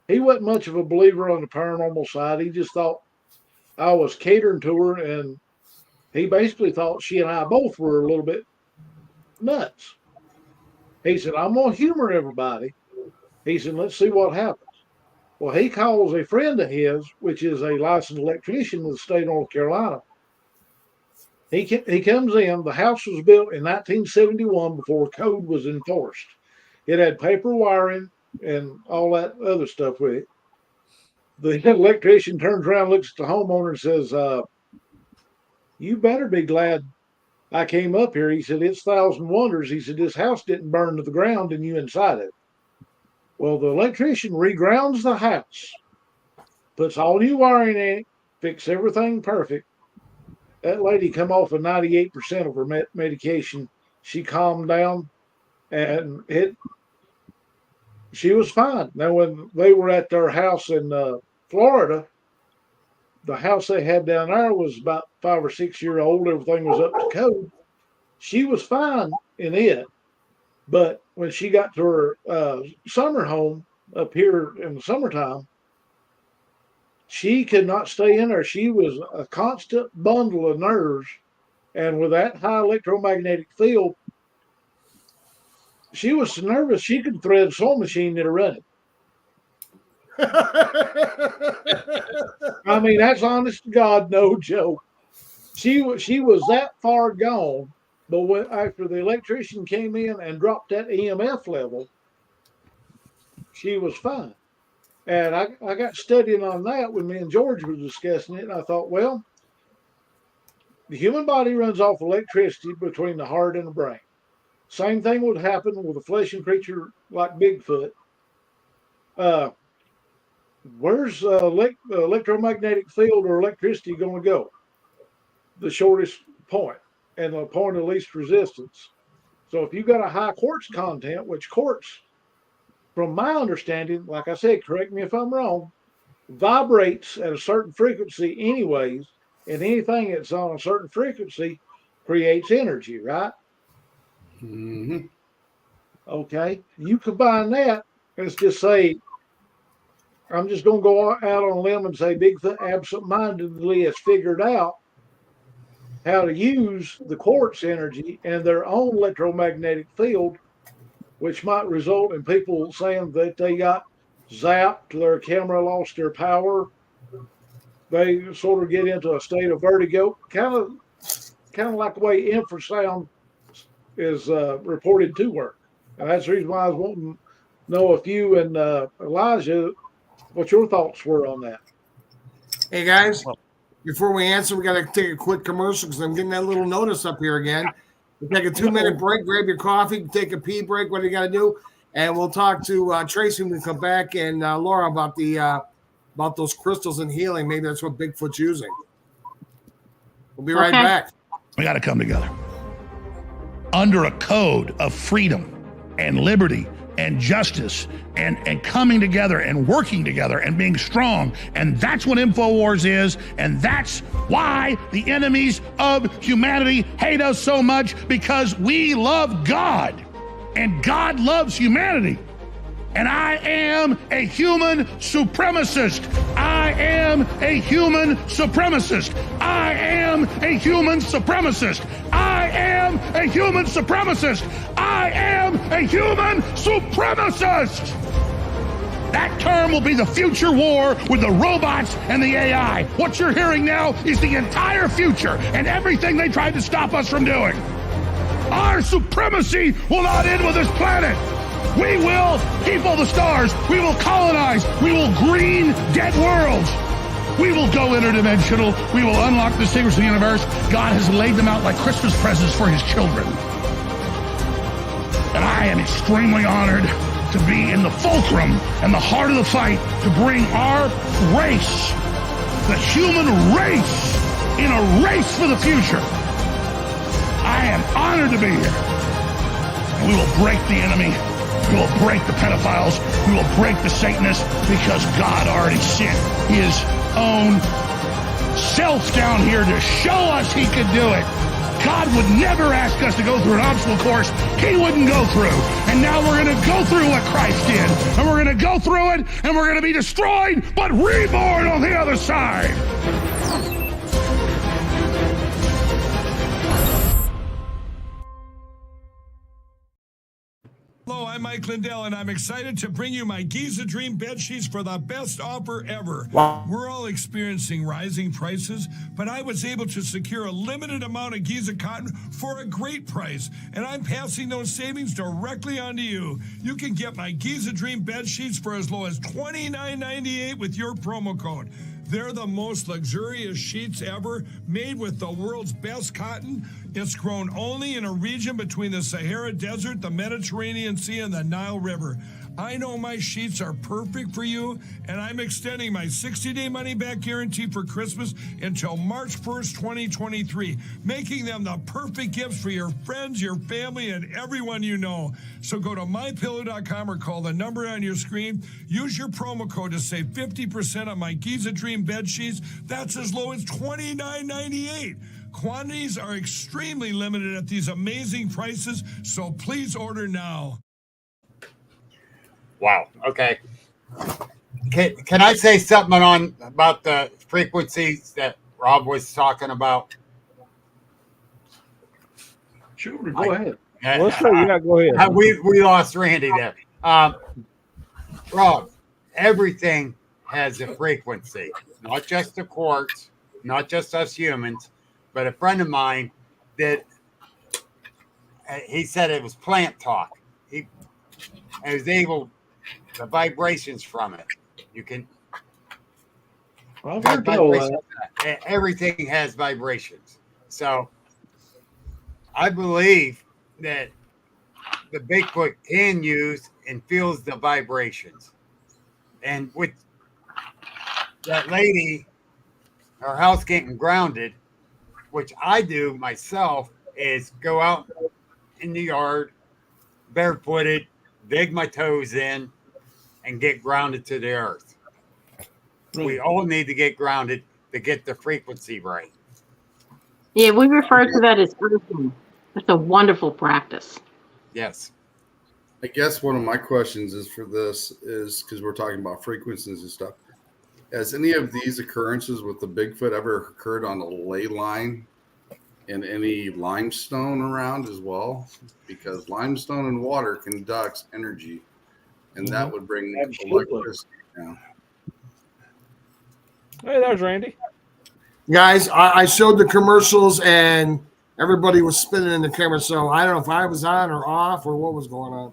he wasn't much of a believer on the paranormal side. He just thought I was catering to her, and he basically thought she and I both were a little bit nuts. He said, I'm going to humor everybody. He said, let's see what happens. Well, he calls a friend of his, which is a licensed electrician in the state of North Carolina. He comes in. The house was built in 1971 before code was enforced. It had paper wiring and all that other stuff with it. The electrician turns around, looks at the homeowner, and says, you better be glad I came up here. He said, it's thousand wonders. He said, this house didn't burn to the ground and you inside it. Well, the electrician regrounds the house, puts all new wiring in it, fix everything perfect. That lady come off of 98% of her medication. She calmed down, and she was fine. Now, when they were at their house in Florida, the house they had down there was about 5 or 6 years old. Everything was up to code. She was fine in it, but when she got to her summer home up here in the summertime, she could not stay in there. She was a constant bundle of nerves. And with that high electromagnetic field, she was so nervous she could thread a sewing machine in a running. I mean, that's honest to God, no joke. She was that far gone, but after the electrician came in and dropped that EMF level, she was fine. And I got studying on that when me and George were discussing it, and I thought, well, the human body runs off electricity between the heart and the brain. Same thing would happen with a fleshy creature like Bigfoot. Where's the electromagnetic field or electricity going to go? The shortest point and the point of least resistance. So if you've got a high quartz content, which quartz, from my understanding, like I said, correct me if I'm wrong, vibrates at a certain frequency anyways, and anything that's on a certain frequency creates energy, right? Mm-hmm. Okay. You combine that, let's just say, I'm just going to go out on a limb and say Bigfoot absent-mindedly has figured out how to use the quartz energy and their own electromagnetic field, which might result in people saying that they got zapped, their camera lost their power. They sort of get into a state of vertigo, kind of like the way infrasound is reported to work. And that's the reason why I was wanting to know if you and Elijah, what your thoughts were on that. Hey, guys, before we answer, we got to take a quick commercial because I'm getting that little notice up here again. We'll take a 2-minute break, grab your coffee, take a pee break, what do you got to do? And we'll talk to Tracy when we come back and Laura about those crystals and healing. Maybe that's what Bigfoot's using. We'll be right back. We got to come together under a code of freedom and liberty and justice and coming together and working together and being strong. And that's what InfoWars is. And that's why the enemies of humanity hate us so much, because we love God and God loves humanity. And I am a human supremacist. I am a human supremacist. I am a human supremacist. I am a human supremacist. I am a human supremacist. That term will be the future war with the robots and the AI. What you're hearing now is the entire future and everything they tried to stop us from doing. Our supremacy will not end with this planet. We will people the stars. We will colonize. We will green dead worlds. We will go interdimensional. We will unlock the secrets of the universe. God has laid them out like Christmas presents for his children. And I am extremely honored to be in the fulcrum and the heart of the fight to bring our race, the human race, in a race for the future. I am honored to be here. And we will break the enemy. We will break the pedophiles. We will break the Satanists, because God already sent his own else down here to show us he could do it. God would never ask us to go through an obstacle course he wouldn't go through. And now we're going to go through what Christ did. And we're going to go through it, and we're going to be destroyed, but reborn on the other side. Hello, I'm Mike Lindell, and I'm excited to bring you my Giza Dream bed sheets for the best offer ever. Wow. We're all experiencing rising prices, but I was able to secure a limited amount of Giza cotton for a great price, and I'm passing those savings directly onto you. You can get my Giza Dream bed sheets for as low as $29.98 with your promo code. They're the most luxurious sheets ever, made with the world's best cotton. It's grown only in a region between the Sahara Desert, the Mediterranean Sea, and the Nile River. I know my sheets are perfect for you, and I'm extending my 60-day money-back guarantee for Christmas until March 1st, 2023, making them the perfect gifts for your friends, your family, and everyone you know. So go to MyPillow.com or call the number on your screen. Use your promo code to save 50% on my Giza Dream bed sheets. That's as low as $29.98. Quantities are extremely limited at these amazing prices, so please order now. Wow. Okay. Can I say something about the frequencies that Rob was talking about? Sure, go ahead. Let's say, yeah, go ahead. We lost Randy there. Rob, everything has a frequency, not just the quartz, not just us humans, but a friend of mine he said it was plant talk. He was able, the vibrations from it. You can. Everything has vibrations. So I believe that the Bigfoot can use and feels the vibrations. And with that lady, her house getting grounded, which I do myself, is go out in the yard, barefooted, dig my toes in, and get grounded to the earth. We all need to get grounded to get the frequency right. Yeah, we refer to that as earthing. That's a wonderful practice. Yes. I guess one of my questions is for this is because we're talking about frequencies and stuff. Has any of these occurrences with the Bigfoot ever occurred on a ley line and any limestone around as well? Because limestone and water conducts energy, and that would bring electricity down. Hey, there's Randy. Guys, I showed the commercials and everybody was spinning in the camera, so I don't know if I was on or off or what was going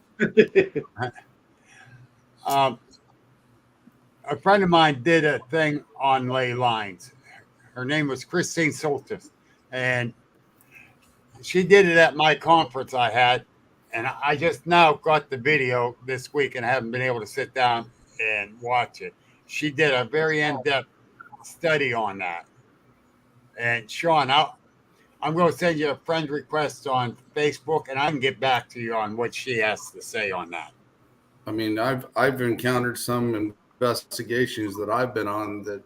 on. A friend of mine did a thing on ley lines. Her name was Christine Soltis, and she did it at my conference I had, and I just now got the video this week and haven't been able to sit down and watch it. She did a very in-depth study on that. And Sean, I'm going to send you a friend request on Facebook, and I can get back to you on what she has to say on that. I mean, I've encountered some investigations that I've been on that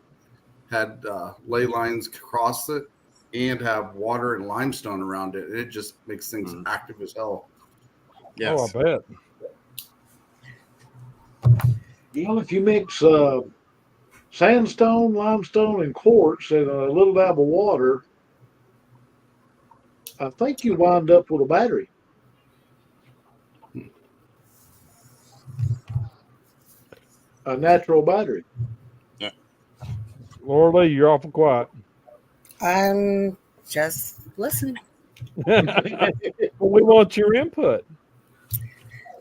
had ley lines across it and have water and limestone around it. It just makes things active as hell. Yes. Oh, I bet. Well, if you mix sandstone, limestone, and quartz in a little dab of water, I think you wind up with a battery. A natural battery. Yeah. Laura Lee, you're awful quiet. I'm just listening. Well, we want your input.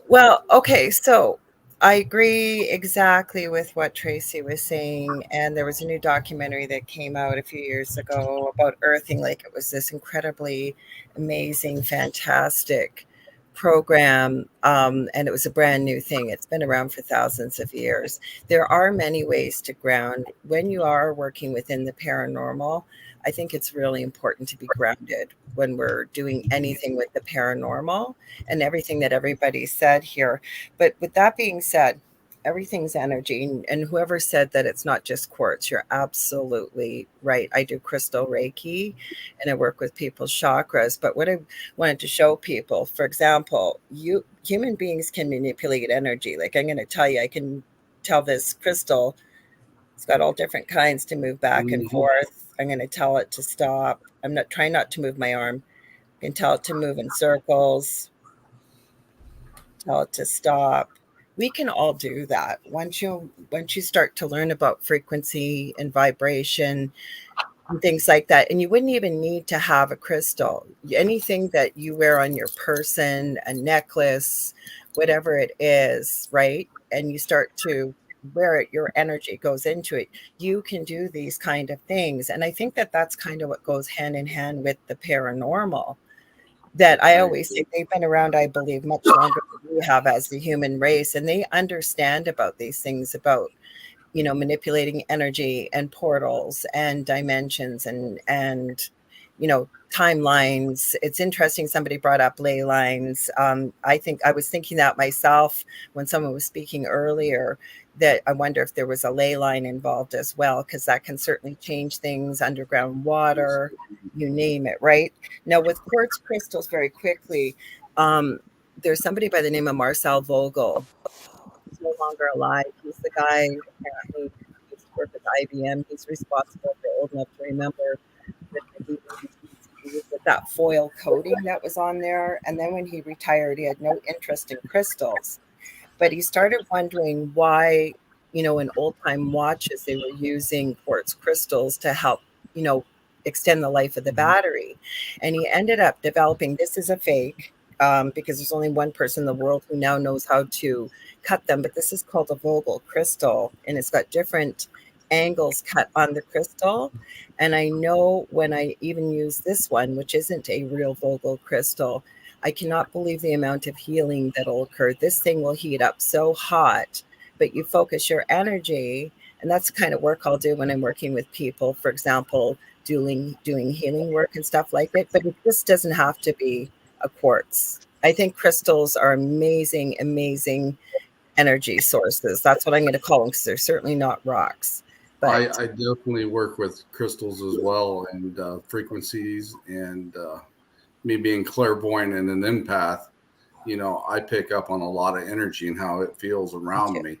Well, okay, so I agree exactly with what Tracy was saying. And there was a new documentary that came out a few years ago about earthing. Like, it was this incredibly amazing, fantastic program. And it was a brand new thing. It's been around for thousands of years. There are many ways to ground. When you are working within the paranormal, I think it's really important to be grounded when we're doing anything with the paranormal and everything that everybody said here. But with that being said, everything's energy. And whoever said that it's not just quartz, you're absolutely right. I do crystal Reiki and I work with people's chakras. But what I wanted to show people, for example, human beings can manipulate energy. Like I'm going to tell you, I can tell this crystal, it's got all different kinds to move back and forth. I'm going to tell it to stop. I'm not trying not to move my arm. I can tell it to move in circles, tell it to stop. We can all do that once you start to learn about frequency and vibration and things like that. And you wouldn't even need to have a crystal. Anything that you wear on your person, a necklace, whatever it is, right? And you start to wear it, your energy goes into it. You can do these kind of things. And I think that that's kind of what goes hand in hand with the paranormal. That I always say they've been around, I believe, much longer than we have as the human race. And they understand about these things, about, you know, manipulating energy and portals and dimensions and you know, timelines. It's interesting. Somebody brought up ley lines. I think I was thinking that myself when someone was speaking earlier, that I wonder if there was a ley line involved as well, because that can certainly change things, underground water, you name it, right? Now with quartz crystals, very quickly, there's somebody by the name of Marcel Vogel. He's no longer alive. He's the guy, apparently, who used to work with IBM. He's responsible, if you're old enough to remember, with that foil coating that was on there. And then when he retired, he had no interest in crystals. But he started wondering why, you know, in old time watches, they were using quartz crystals to help, you know, extend the life of the battery. And he ended up developing, this is a fake, because there's only one person in the world who now knows how to cut them. But this is called a Vogel crystal, and it's got different angles cut on the crystal. And I know when I even use this one, which isn't a real Vogel crystal, I cannot believe the amount of healing that'll occur. This thing will heat up so hot, but you focus your energy, and that's the kind of work I'll do when I'm working with people, for example, doing healing work and stuff like it. But it just doesn't have to be a quartz. I think crystals are amazing, amazing energy sources. That's what I'm going to call them, because they're certainly not rocks. But I definitely work with crystals as well, and frequencies, and me being clairvoyant and an empath, you know, I pick up on a lot of energy and how it feels around me.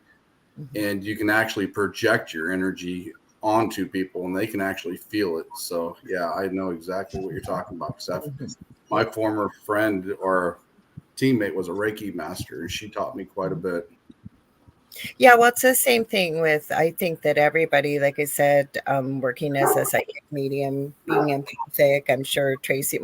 And you can actually project your energy onto people and they can actually feel it. So yeah, I know exactly what you're talking about, because my former friend or teammate was a Reiki master, and she taught me quite a bit. Yeah, well, it's the same thing with, I think that everybody, like I said, working as a psychic medium, being empathic, I'm sure Tracy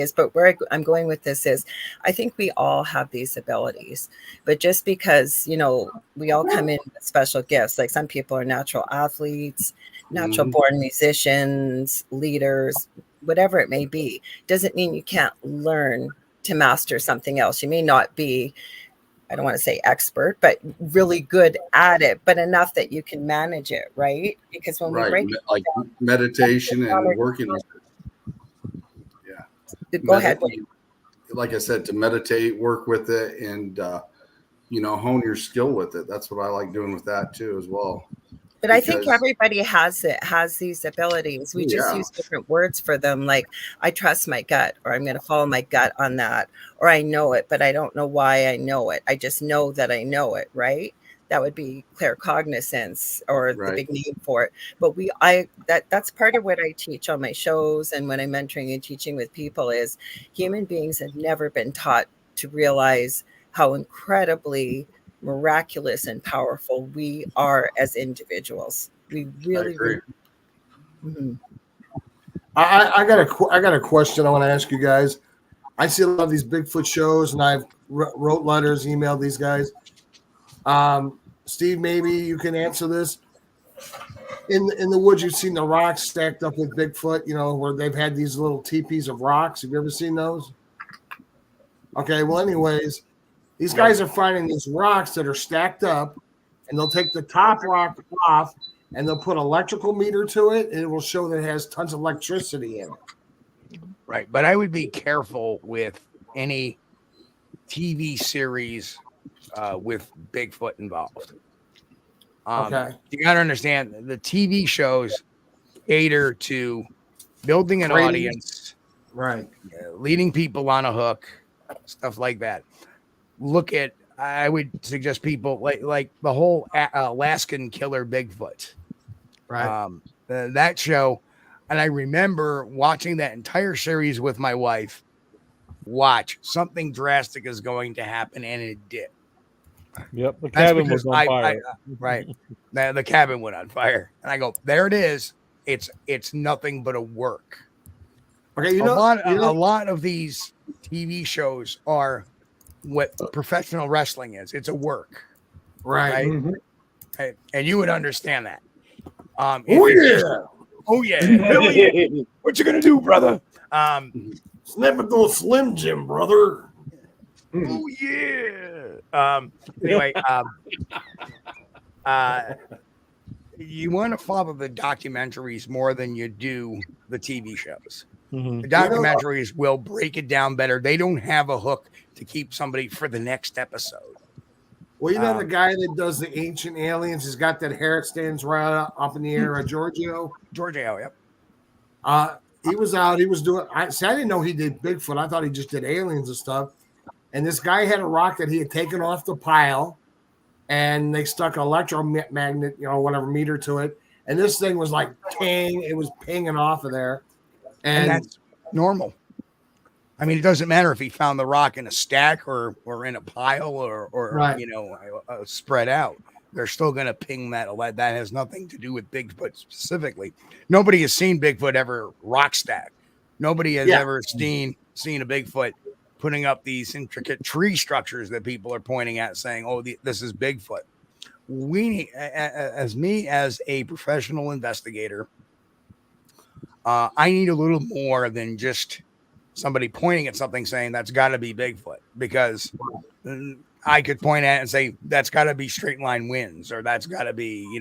is, but where I'm going with this is, I think we all have these abilities, but just because, you know, we all come in with special gifts, like some people are natural athletes, natural born musicians, leaders, whatever it may be, doesn't mean you can't learn to master something else. You may not be, I don't want to say expert, but really good at it, but enough that you can manage it, right? Because when we break it like down, meditation and working with it. Yeah. Go ahead. Like I said, to meditate, work with it, and you know, hone your skill with it. That's what I like doing with that too, as well. But I think everybody has these abilities. We just use different words for them. Like, I trust my gut, or I'm going to follow my gut on that, or I know it, but I don't know why I know it. I just know that I know it, right? That would be claircognizance, or the big name for it. But that's part of what I teach on my shows, and when I'm mentoring and teaching with people, is human beings have never been taught to realize how incredibly miraculous and powerful we are as individuals. We really, agree. I got a question I want to ask you guys. I see a lot of these Bigfoot shows, and I've wrote letters, emailed these guys. Steve, maybe you can answer this. In the woods, you've seen the rocks stacked up with Bigfoot, you know, where they've had these little teepees of rocks. Have you ever seen those? Okay, well, anyways, these guys are finding these rocks that are stacked up, and they'll take the top rock off, and they'll put an electrical meter to it, and it will show that it has tons of electricity in it. Right. But I would be careful with any TV series with Bigfoot involved. Okay. You got to understand the TV shows cater to building an Ratings. audience, Right. leading people on a hook, stuff like that. I would suggest people like the whole Alaskan killer Bigfoot. Right. That show, and I remember watching that entire series with my wife. Watch, something drastic is going to happen, and it did. Yep, the That's cabin was because on fire. Right, the cabin went on fire, and I go, there it is. It's nothing but a work. Okay, a lot of these TV shows are what professional wrestling is. It's a work, right? Mm-hmm. Right? And you would understand that. Oh yeah, oh yeah, hell yeah. What you gonna do, brother? It's never go Slim Jim, brother. Oh yeah. Anyway, you want to follow the documentaries more than you do the TV shows. Mm-hmm. The documentaries will break it down better. They don't have a hook to keep somebody for the next episode. Well, you know the guy that does the ancient aliens, he's got that hair that stands right up in the air, Giorgio. Yep. He was out. He was doing. I didn't know he did Bigfoot. I thought he just did aliens and stuff. And this guy had a rock that he had taken off the pile, and they stuck an electromagnet, whatever meter to it. And this thing was like ping. It was pinging off of there. And that's normal. I mean, it doesn't matter if he found the rock in a stack or in a pile or right. Spread out. They're still going to ping that. That has nothing to do with Bigfoot specifically. Nobody has seen Bigfoot ever rock stack. Nobody has ever seen a Bigfoot putting up these intricate tree structures that people are pointing at saying, oh, this is Bigfoot. We need, as a professional investigator, I need a little more than just somebody pointing at something saying that's got to be Bigfoot, because I could point at it and say that's got to be straight line winds, or that's got to be,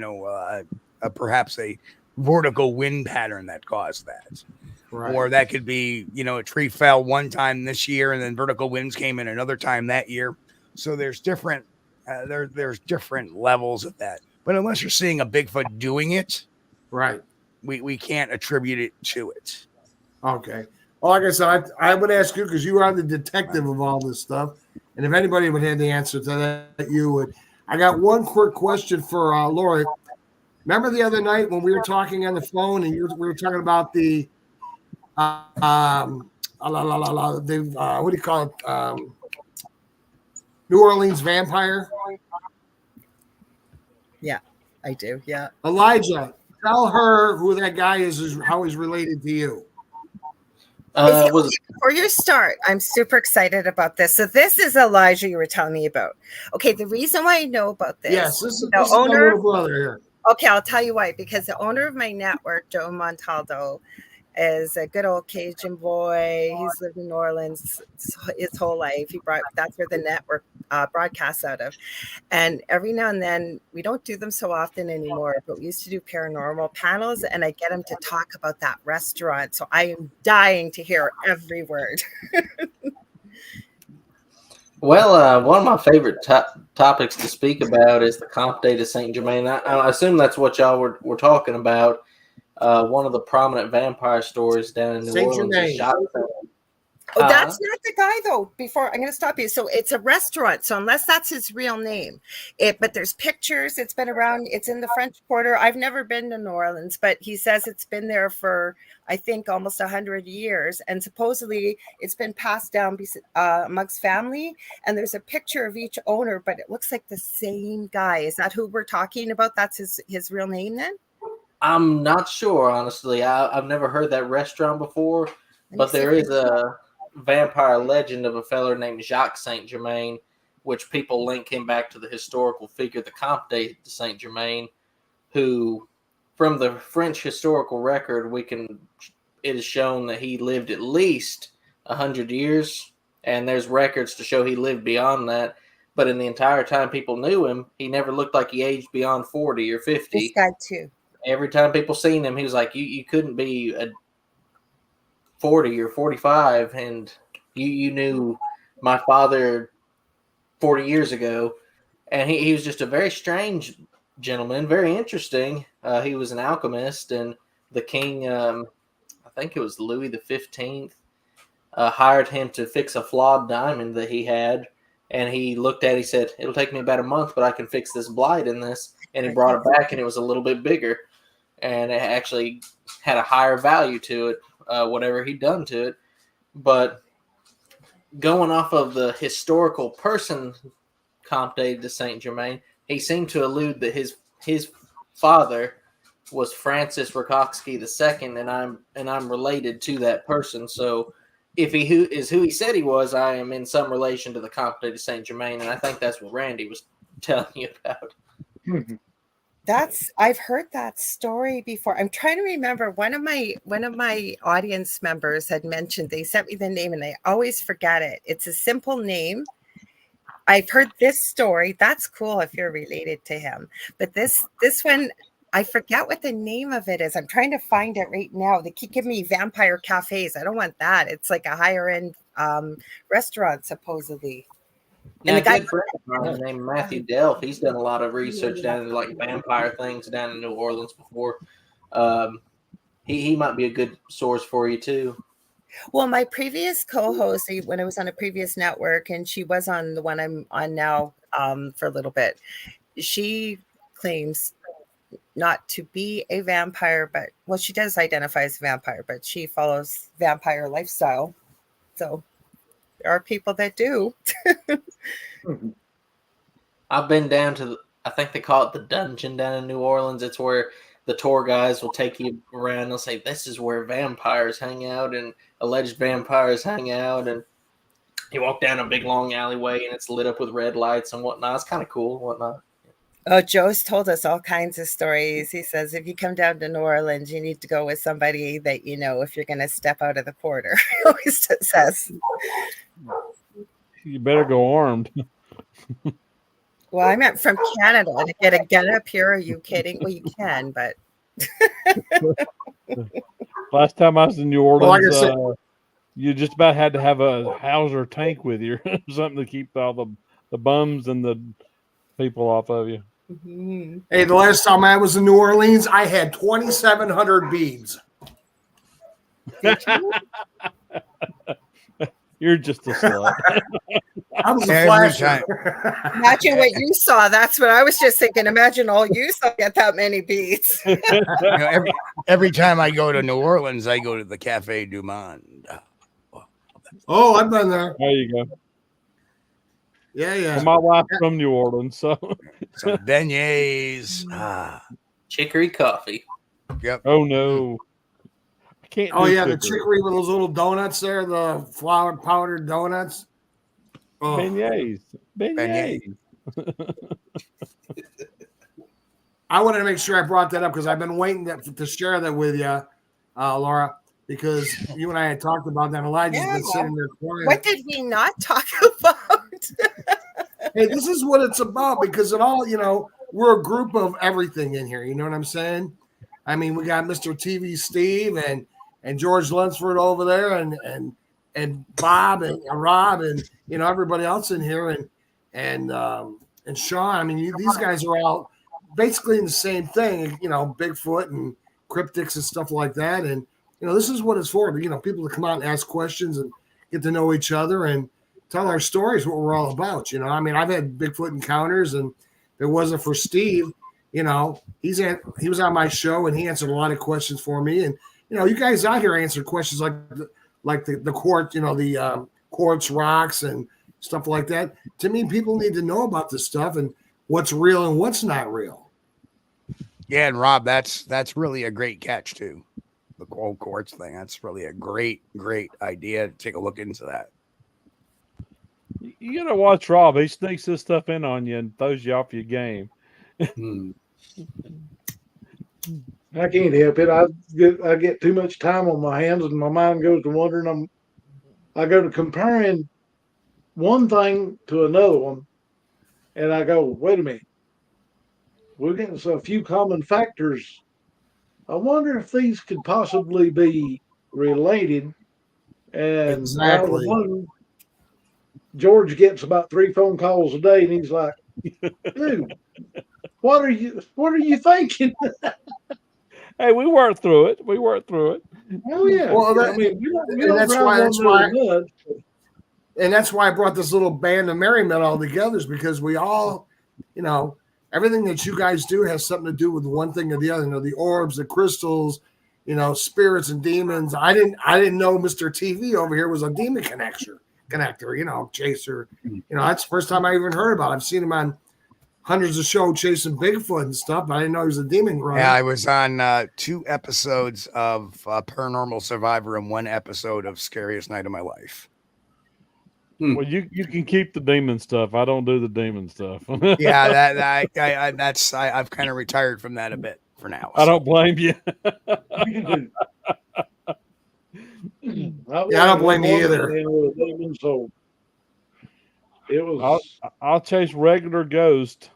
perhaps a vertical wind pattern that caused that. Right. Or that could be, a tree fell one time this year and then vertical winds came in another time that year. So there's different, there's different levels of that. But unless you're seeing a Bigfoot doing it, right, we can't attribute it to it. Okay. Well, like I said, I would ask you because you are the detective of all this stuff. And if anybody would have the answer to that, you would. I got one quick question for Lori. Remember the other night when we were talking on the phone and we were talking about the what do you call it? New Orleans vampire? Yeah, I do. Yeah. Elijah, tell her who that guy is how he's related to you. Before you start, I'm super excited about this. So this is Elijah you were telling me about. Okay, the reason why I know about this. Yes, this is my little brother here. Okay, I'll tell you why. Because the owner of my network, Joe Montaldo, is a good old Cajun boy. He's lived in New Orleans his whole life. That's where the network broadcasts out of. And every now and then, we don't do them so often anymore, but we used to do paranormal panels, and I get him to talk about that restaurant. So I am dying to hear every word. Well, one of my favorite topics to speak about is the Comp Day to Saint Germain. I assume that's what y'all were talking about. One of the prominent vampire stories down in New Orleans is shot. Oh, that's not the guy though. Before I'm going to stop you. So it's a restaurant. So unless that's his real name, but there's pictures. It's been around. It's in the French Quarter. I've never been to New Orleans, but he says it's been there for I think almost 100 years, and supposedly it's been passed down amongst family. And there's a picture of each owner, but it looks like the same guy. Is that who we're talking about? That's his real name then? I'm not sure, honestly. I've never heard that restaurant before, but there is a vampire legend of a feller named Jacques Saint Germain, which people link him back to the historical figure, the Comte de Saint Germain, who, from the French historical record, it is shown that he lived at least 100 years, and there's records to show he lived beyond that. But in the entire time people knew him, he never looked like he aged beyond 40 or 50. This guy too. Every time people seen him, he was like, you couldn't be a 40 or 45, and you knew my father 40 years ago, and he was just a very strange gentleman, very interesting. He was an alchemist, and the king, I think it was Louis XV, hired him to fix a flawed diamond that he had. And he looked at it, he said, it'll take me about a month, but I can fix this blight in this. And he brought it back, and it was a little bit bigger. And it actually had a higher value to it, whatever he'd done to it. But going off of the historical person, Comte de Saint Germain, he seemed to allude that his father was Francis Rakoczki II, and I'm related to that person. So if he is who he said he was, I am in some relation to the Comte de Saint Germain, and I think that's what Randy was telling you about. I've heard that story before. I'm trying to remember. One of my audience members had mentioned, they sent me the name and I always forget it. It's a simple name. I've heard this story. That's cool if you're related to him. But this one, I forget what the name of it is. I'm trying to find it right now. They keep giving me vampire cafes. I don't want that. It's like a higher end restaurant, supposedly. And a good friend of mine named Matthew Delph, he's done a lot of research down in like vampire things down in New Orleans before. He might be a good source for you too. Well, my previous co-host, when I was on a previous network, and she was on the one I'm on now for a little bit, she claims not to be a vampire, but well, she does identify as a vampire, but she follows vampire lifestyle. So there are people that do. I've been down to I think they call it the dungeon down in New Orleans. It's where the tour guys will take you around. They'll say, this is where vampires hang out and alleged vampires hang out. And you walk down a big long alleyway and it's lit up with red lights and whatnot. It's kind of cool and whatnot. Oh, Joe's told us all kinds of stories. He says, if you come down to New Orleans, you need to go with somebody that you know if you're going to step out of the quarter. He always says. You better go armed. Well, I meant from Canada to get a gun up here. Are you kidding? Well, you can, but. Last time I was in New Orleans, you just about had to have a Hauser tank with you, something to keep all the bums and the people off of you. Mm-hmm. Hey, the last time I was in New Orleans, I had 2,700 beads. You're just a slut. I was a flasher. Imagine what you saw. That's what I was just thinking. Imagine all you saw get that many beads. Every time I go to New Orleans, I go to the Cafe du Monde. Oh, I've been there. There you go. Yeah. Well, my wife's from New Orleans, so some beignets, chicory coffee. Yep. Oh no, I can't. Oh yeah, the chicory with those little donuts there, the flour powdered donuts. Oh. Beignets. I wanted to make sure I brought that up because I've been waiting to share that with you, Laura. Because you and I had talked about that. Elijah's been sitting there quiet. What did we not talk about? Hey, this is what it's about because it all, we're a group of everything in here. You know what I'm saying? I mean, we got Mr. TV Steve and George Lunsford over there and Bob and Rob and, everybody else in here and Sean. I mean, these guys are all basically in the same thing, Bigfoot and cryptids and stuff like that. And, this is what it's for, people to come out and ask questions and get to know each other and tell our stories, what we're all about. I mean, I've had Bigfoot encounters, and if it wasn't for Steve, he was on my show and he answered a lot of questions for me. And, you guys out here answered questions like the quartz, the quartz rocks and stuff like that. To me, people need to know about this stuff and what's real and what's not real. Yeah, and Rob, that's really a great catch too. The cold quartz thing. That's really a great idea to take a look into that. You gotta watch Rob. He sneaks this stuff in on you and throws you off your game. I can't help it. I get too much time on my hands and my mind goes to wondering. I go to comparing one thing to another one, and I go, wait a minute. We're getting a few common factors. I wonder if these could possibly be related. And exactly. George gets about 3 phone calls a day, and he's like, "Dude, what are you thinking?" Hey, we worked through it. Oh yeah. Well, I mean, we don't that's drive why. on That's the why. mud. And that's why I brought this little band of merry men all together, is because we all, everything that you guys do has something to do with one thing or the other. The orbs, the crystals, spirits and demons. I didn't know Mr. TV over here was a demon connector, chaser. That's the first time I even heard about it. I've seen him on hundreds of shows chasing Bigfoot and stuff, but I didn't know he was a demon runner. Yeah, I was on 2 episodes of Paranormal Survivor and 1 episode of Scariest Night of My Life. Well, you can keep the demon stuff. I don't do the demon stuff. Yeah, I've kind of retired from that a bit for now. I don't blame you. I don't blame you either. So it was. I'll chase regular ghosts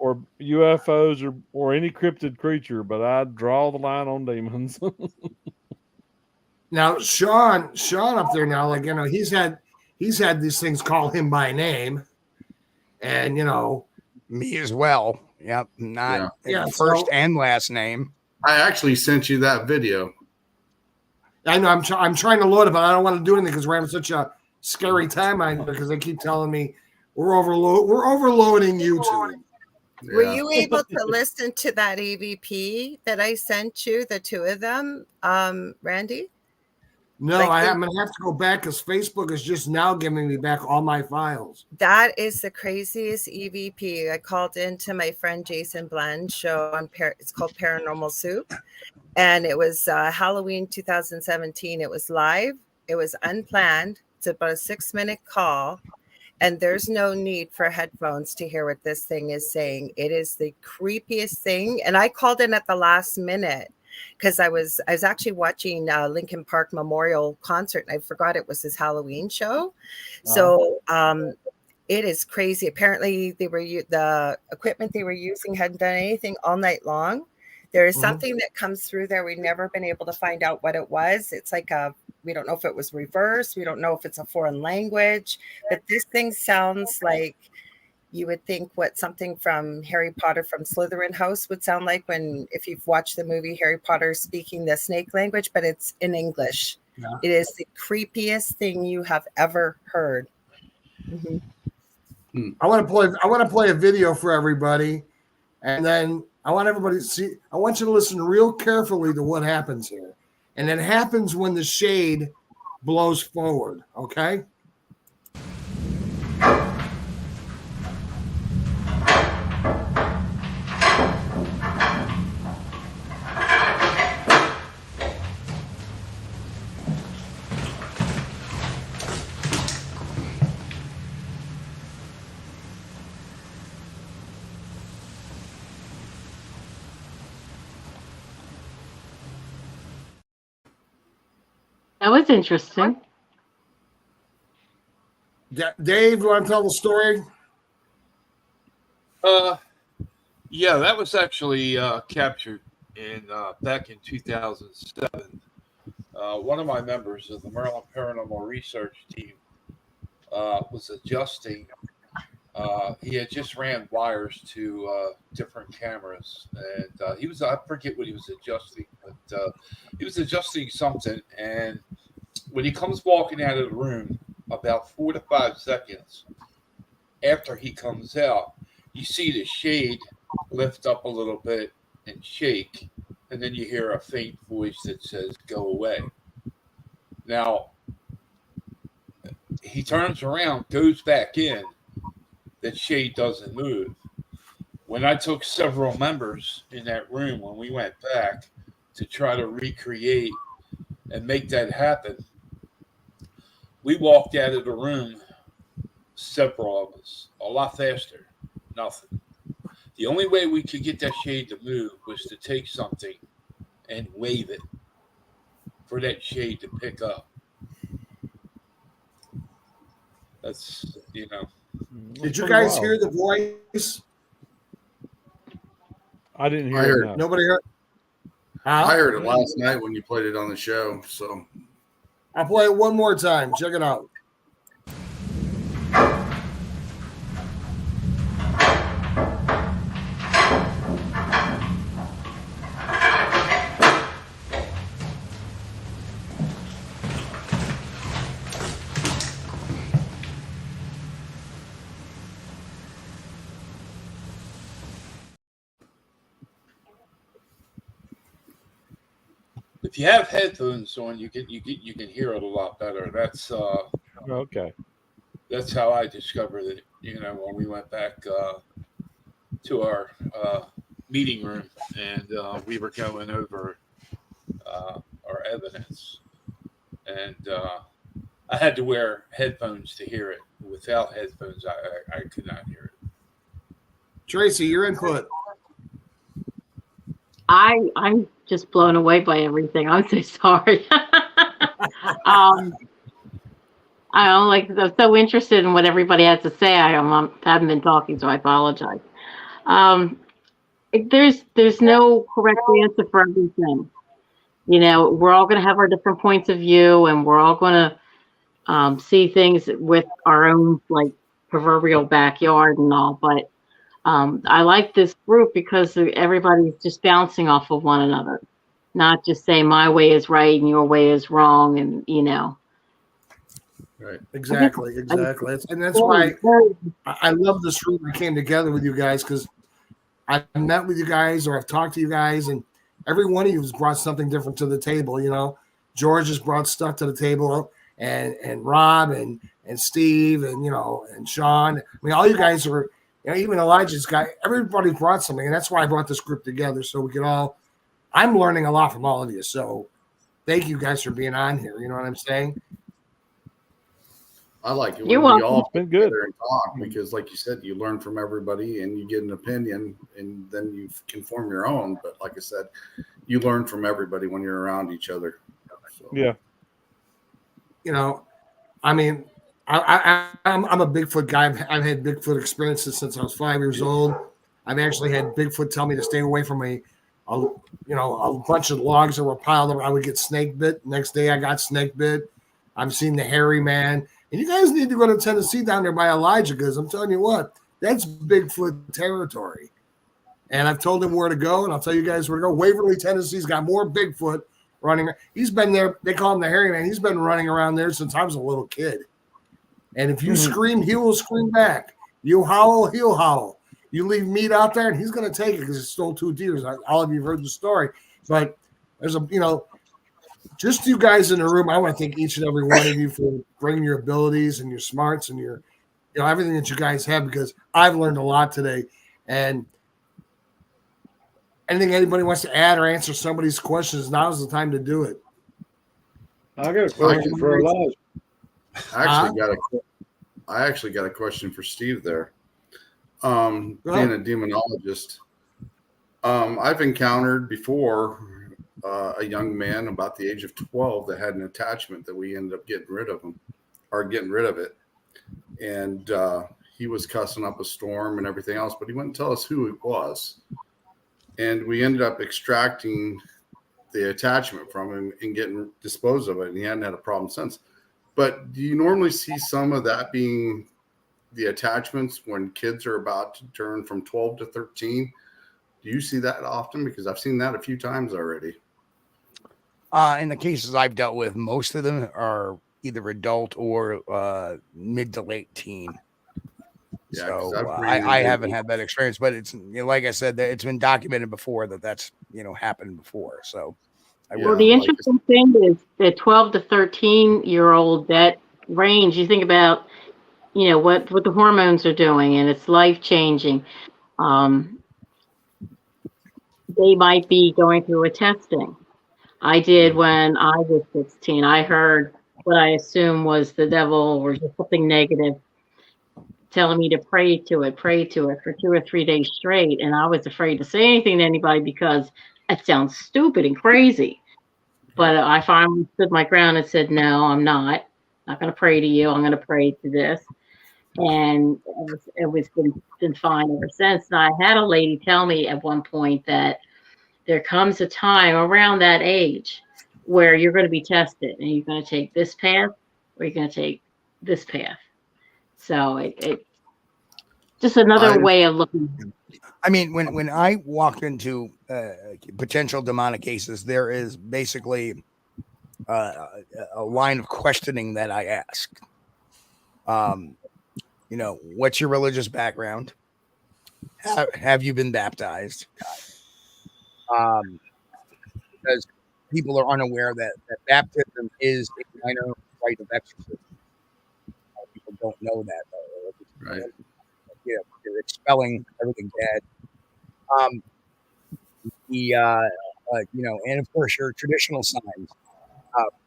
or UFOs or any cryptid creature, but I draw the line on demons. Now, Sean up there now, he's had these things call him by name, and me as well. Yep, first and last name. I actually sent you that video. I know. I'm trying to load it, but I don't want to do anything because we're having such a scary time because they keep telling me we're overloading YouTube. Yeah. Were you able to listen to that EVP that I sent you, the 2 of them, Randy? No, I'm going to have to go back because Facebook is just now giving me back all my files. That is the craziest EVP. I called into my friend Jason Bland's show on it's called Paranormal Soup. And it was Halloween 2017. It was live. It was unplanned. It's about a 6-minute call. And there's no need for headphones to hear what this thing is saying. It is the creepiest thing. And I called in at the last minute because I was actually watching Linkin Park Memorial concert, and I forgot it was his Halloween show. So it is crazy. Apparently, the equipment they were using hadn't done anything all night long. There is something that comes through there. We've never been able to find out what it was. It's like we don't know if it was reverse. We don't know if it's a foreign language, but this thing sounds like you would think what something from Harry Potter from Slytherin House would sound like if you've watched the movie Harry Potter speaking the snake language, but it's in English. Yeah. It is the creepiest thing you have ever heard. Mm-hmm. I want to play a video for everybody, and then I want everybody to see. I want you to listen real carefully to what happens here, and it happens when the shade blows forward. Okay. That was interesting. Dave, you want to tell the story? Yeah, that was actually captured back in 2007. One of my members of the Maryland Paranormal Research Team was adjusting. He had just ran wires to different cameras, and I forget what he was adjusting, but he was adjusting something. And when he comes walking out of the room, about 4 to 5 seconds after he comes out, you see the shade lift up a little bit and shake, and then you hear a faint voice that says, "Go away." Now, he turns around, goes back in, that shade doesn't move. When I took several members in that room, when we went back to try to recreate and make that happen, we walked out of the room, several of us, a lot faster, nothing. The only way we could get that shade to move was to take something and wave it for that shade to pick up. That's, Did you guys hear the voice? I didn't hear it. Nobody heard. I heard it last night when you played it on the show. So I'll play it one more time. Check it out. if you have headphones on, you can hear it a lot better. That's okay. That's how I discovered it. When we went back to our meeting room and we were going over our evidence, and I had to wear headphones to hear it. Without headphones, I could not hear it. Tracy, your input. I'm just blown away by everything. I'm so sorry. I'm so interested in what everybody has to say. I haven't been talking, so I apologize. There's no correct answer for everything. We're all going to have our different points of view, and we're all going to see things with our own proverbial backyard and all. But I like this group because everybody's just bouncing off of one another, not just saying my way is right and your way is wrong, and Right. Exactly. And that's why I love this room. We came together with you guys because I've met with you guys or I've talked to you guys, and every one of you has brought something different to the table. George has brought stuff to the table, and Rob and Steve and and Sean. I mean, all you guys are. Even Elijah's guy, everybody brought something, and that's why I brought this group together so we could all. I'm learning a lot from all of you, so thank you guys for being on here. You know what I'm saying? I like it when we all get together and talk because, like you said, you learn from everybody and you get an opinion, and then you can form your own. But like I said, you learn from everybody when you're around each other. So. Yeah. I mean. I'm a Bigfoot guy. I've had Bigfoot experiences since I was 5 years old. I've actually had Bigfoot tell me to stay away from a bunch of logs that were piled up. I would get snake bit. Next day I got snake bit. I've seen the hairy man. And you guys need to go to Tennessee down there by Elijah because I'm telling you what, that's Bigfoot territory. And I've told him where to go, and I'll tell you guys where to go. Waverly, Tennessee's got more Bigfoot running. He's been there. They call him the hairy man. He's been running around there since I was a little kid. And if you scream, he will scream back. You howl, he'll howl. You leave meat out there, and he's going to take it because it stole 2 deers. All of you have heard the story. But there's just you guys in the room, I want to thank each and every one of you for bringing your abilities and your smarts and your, everything that you guys have because I've learned a lot today. And anything anybody wants to add or answer somebody's questions, now's the time to do it. I got a question for Elijah. I actually got a question for Steve there. Being a demonologist, I've encountered before a young man about the age of 12 that had an attachment that we ended up getting rid of it. And he was cussing up a storm and everything else, but he wouldn't tell us who it was. And we ended up extracting the attachment from him and getting disposed of it. And he hadn't had a problem since. But do you normally see some of that being the attachments when kids are about to turn from 12 to 13? Do you see that often? Because I've seen that a few times already. In the cases I've dealt with, most of them are either adult or mid to late teen. Yeah, so I haven't had that experience, but it's like I said, it's been documented before that's happened before. So. The interesting thing is the 12 to 13-year-old, that range, you think about, what the hormones are doing, and it's life-changing. They might be going through a testing. I did when I was 16. I heard what I assume was the devil or just something negative telling me to pray to it for 2 or 3 days straight. And I was afraid to say anything to anybody because it sounds stupid and crazy. But I finally stood my ground and said, no, I'm not going to pray to you. I'm going to pray to this. And it was been fine ever since. And I had a lady tell me at one point that there comes a time around that age where you're going to be tested and you're going to take this path or you're going to take this path. So it just another way of looking. I mean, when I walked into potential demonic cases, there is basically a line of questioning that I ask. What's your religious background? Have you been baptized? Because people are unaware that baptism is a minor rite of exorcism. People don't know that. Right. You're expelling everything bad. And of course your traditional signs,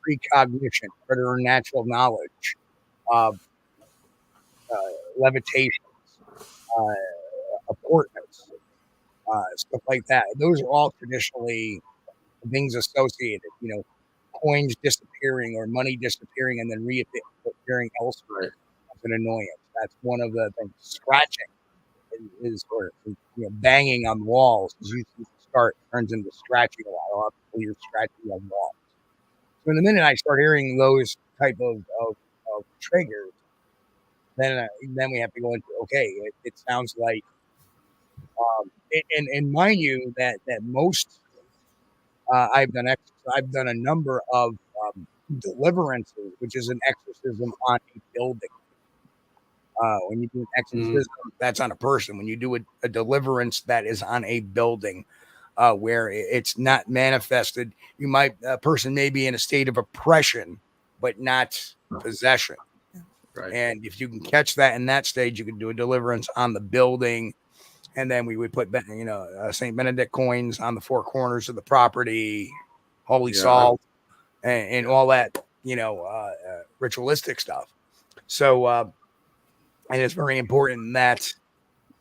precognition, preternatural knowledge, levitations, apportments, stuff like that. Those are all traditionally things associated, coins disappearing or money disappearing and then reappearing elsewhere. Right. That's an annoyance. That's one of the things. Scratching or banging on walls is usually the start, turns into scratching a lot. A lot of people hear scratching on walls. So in the minute I start hearing those type of triggers, then we have to go into, okay, it sounds like, and mind you that most I've done a number of deliverances, which is an exorcism on a building. When you do an exorcism, that's on a person. When you do a deliverance, that is on a building, where it's not manifested. A person may be in a state of oppression, but not possession. Right. And if you can catch that in that stage, you can do a deliverance on the building. And then we would put, St. Benedict coins on the four corners of the property, holy salt, and all that, ritualistic stuff. So, and it's very important that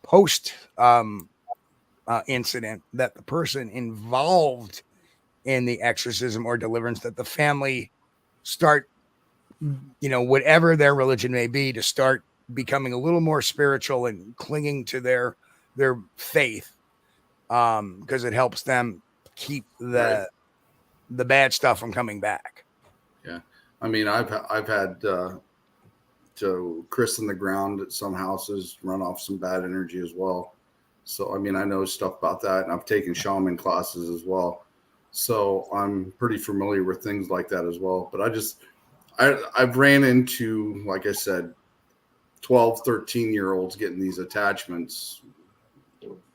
post incident that the person involved in the exorcism or deliverance, that the family start, whatever their religion may be, to start becoming a little more spiritual and clinging to their faith, because it helps them keep the bad stuff from coming back. Yeah, I mean, I've had to christen the ground at some houses, run off some bad energy as well. So I mean, I know stuff about that, and I've taken shaman classes as well. So I'm pretty familiar with things like that as well. But I've ran into, like I said, 12, 13-year-olds getting these attachments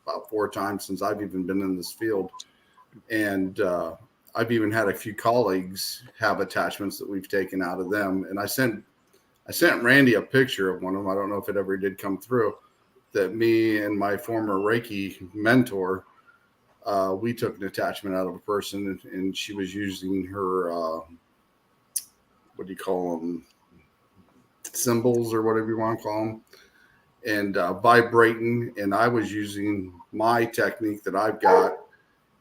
about 4 times since I've even been in this field. And I've even had a few colleagues have attachments that we've taken out of them. And I sent Randy a picture of one of them. I don't know if it ever did come through, that me and my former Reiki mentor, we took an attachment out of a person, and she was using her, what do you call them? Symbols or whatever you want to call them, and vibrating. And I was using my technique that I've got,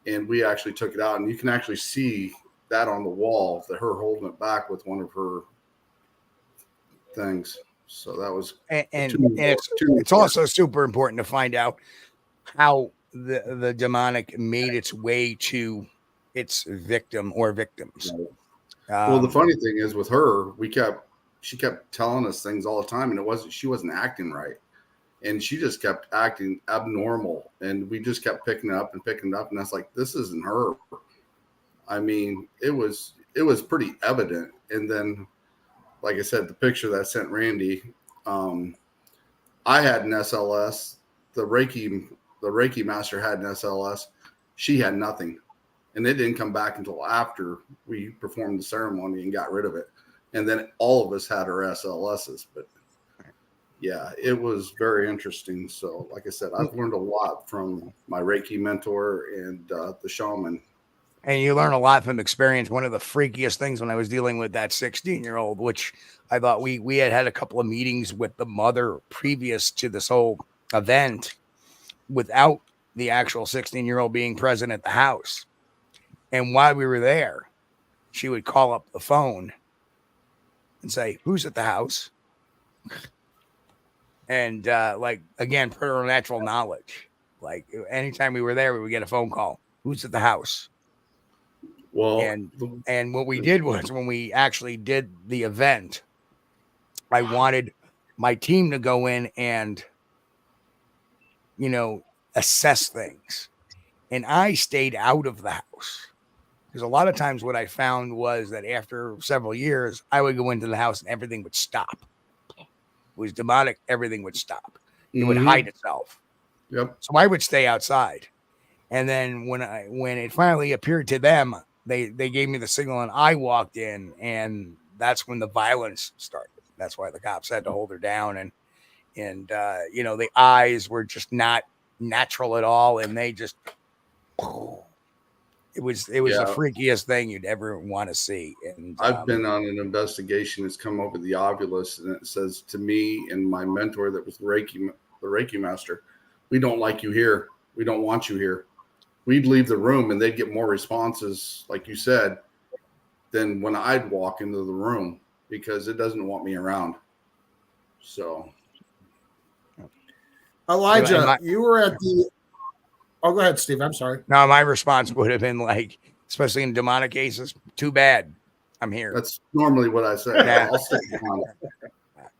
and we actually took it out, and you can actually see that on the wall, that her holding it back with one of her things. So that was, and it's also super important to find out how the demonic made its way to its victim or victims. Well, the funny thing is with her, she kept telling us things all the time, and she wasn't acting right. And she just kept acting abnormal, and we just kept picking it up. And that's like, this isn't her. I mean, it was pretty evident. And then, like I said, the picture that I sent Randy, I had an SLS. The Reiki master had an SLS. She had nothing, and it didn't come back until after we performed the ceremony and got rid of it. And then all of us had our SLSs, but yeah, it was very interesting. So, like I said, I've learned a lot from my Reiki mentor and the shaman. And you learn a lot from experience. One of the freakiest things when I was dealing with that 16-year-old, which I thought we had a couple of meetings with the mother previous to this whole event without the actual 16-year-old being present at the house. And while we were there, she would call up the phone and say, "Who's at the house?" And again, preternatural knowledge. Like anytime we were there, we would get a phone call. "Who's at the house?" Well, and what we did was, when we actually did the event, I wanted my team to go in and, assess things. And I stayed out of the house, because a lot of times what I found was that after several years, I would go into the house and everything would stop. It was demonic. Everything would stop. It would hide itself. Yep. So I would stay outside. And then when it finally appeared to them, they gave me the signal, and I walked in, and that's when the violence started. That's why the cops had to hold her down, and you know, the eyes were just not natural at all, and they just it was the freakiest thing you'd ever want to see. And I've been on an investigation that's come over the Ovilus, and it says to me and my mentor that was the Reiki master, we don't like you here. We don't want you here. We'd leave the room and they'd get more responses, like you said, than when I'd walk into the room, because it doesn't want me around. So, Elijah, you were at the. Oh, go ahead, Steve. I'm sorry. No, my response would have been like, especially in demonic cases, too bad. I'm here. That's normally what I say. Yeah. I'll stick around.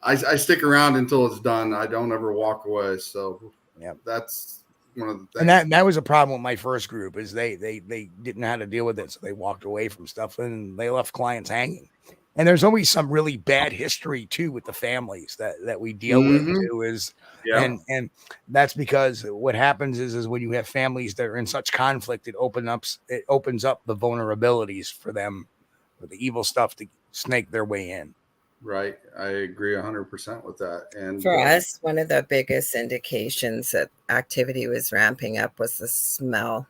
I stick around until it's done. I don't ever walk away. So yeah, that's one of the things. And that was a problem with my first group, is they didn't know how to deal with it. So they walked away from stuff and they left clients hanging. And there's always some really bad history too with the families that we deal with too, is and that's because what happens is when you have families that are in such conflict, it opens up the vulnerabilities for them, for the evil stuff to snake their way in. Right. I agree 100% with that. And for us, one of the biggest indications that activity was ramping up was the smell.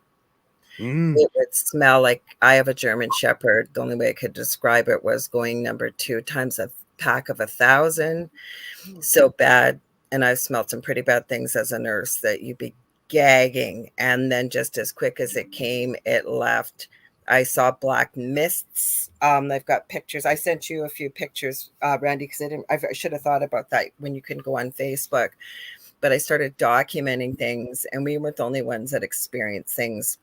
It would smell like, I have a German Shepherd. The only way I could describe it was going number 2 times a pack of 1,000. So bad. And I've smelled some pretty bad things as a nurse that you'd be gagging. And then just as quick as it came, it left. I saw black mists. I've got pictures. I sent you a few pictures, Randy, because I should have thought about that when you couldn't go on Facebook. But I started documenting things, and we weren't the only ones that experienced things.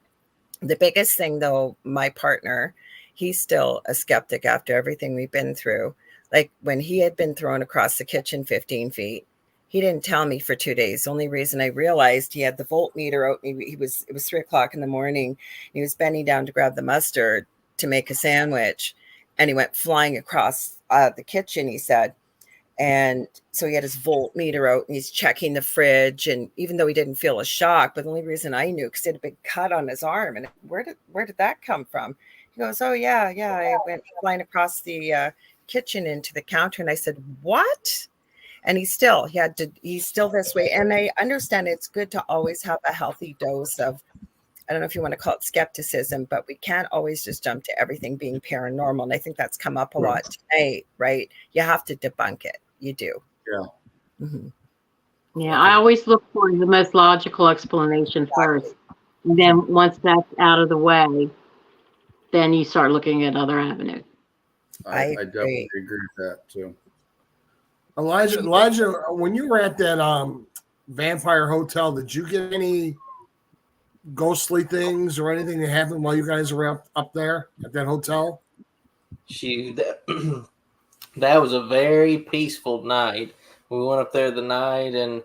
The biggest thing, though, my partner, he's still a skeptic after everything we've been through. Like when he had been thrown across the kitchen 15 feet, he didn't tell me for 2 days. The only reason I realized, he had the voltmeter out. It was 3:00 in the morning. He was bending down to grab the mustard to make a sandwich, and he went flying across the kitchen, he said. And so he had his voltmeter out and he's checking the fridge. And even though he didn't feel a shock, but the only reason I knew, because he had a big cut on his arm. And where did that come from? He goes, oh, yeah. I went flying across the kitchen into the counter. And I said, what? And he's still this way. And I understand it's good to always have a healthy dose of, I don't know if you want to call it skepticism, but we can't always just jump to everything being paranormal. And I think that's come up a lot tonight, right? You have to debunk it. You do. Yeah. Mm-hmm. Yeah, I always look for the most logical explanation first. And then once that's out of the way, then you start looking at other avenues. I definitely agree with that too. Elijah, when you were at that vampire hotel, did you get any ghostly things or anything that happened while you guys were up there at that hotel? That was a very peaceful night. We went up there the night, and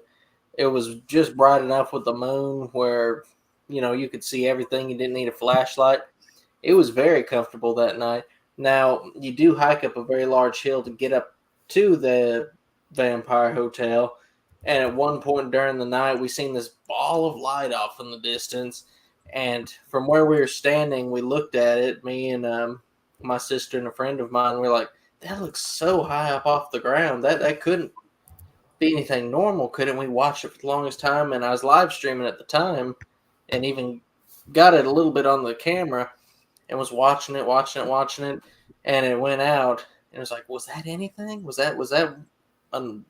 it was just bright enough with the moon where, you could see everything. You didn't need a flashlight. It was very comfortable that night. Now, you do hike up a very large hill to get up to the vampire hotel. And at one point during the night, we seen this ball of light off in the distance. And from where we were standing, we looked at it, me and my sister and a friend of mine. We're like, that looks so high up off the ground. That couldn't be anything normal, couldn't we? Watched it for the longest time, and I was live streaming at the time, and even got it a little bit on the camera, and was watching it, and it went out, and it was like, was that anything? Was that an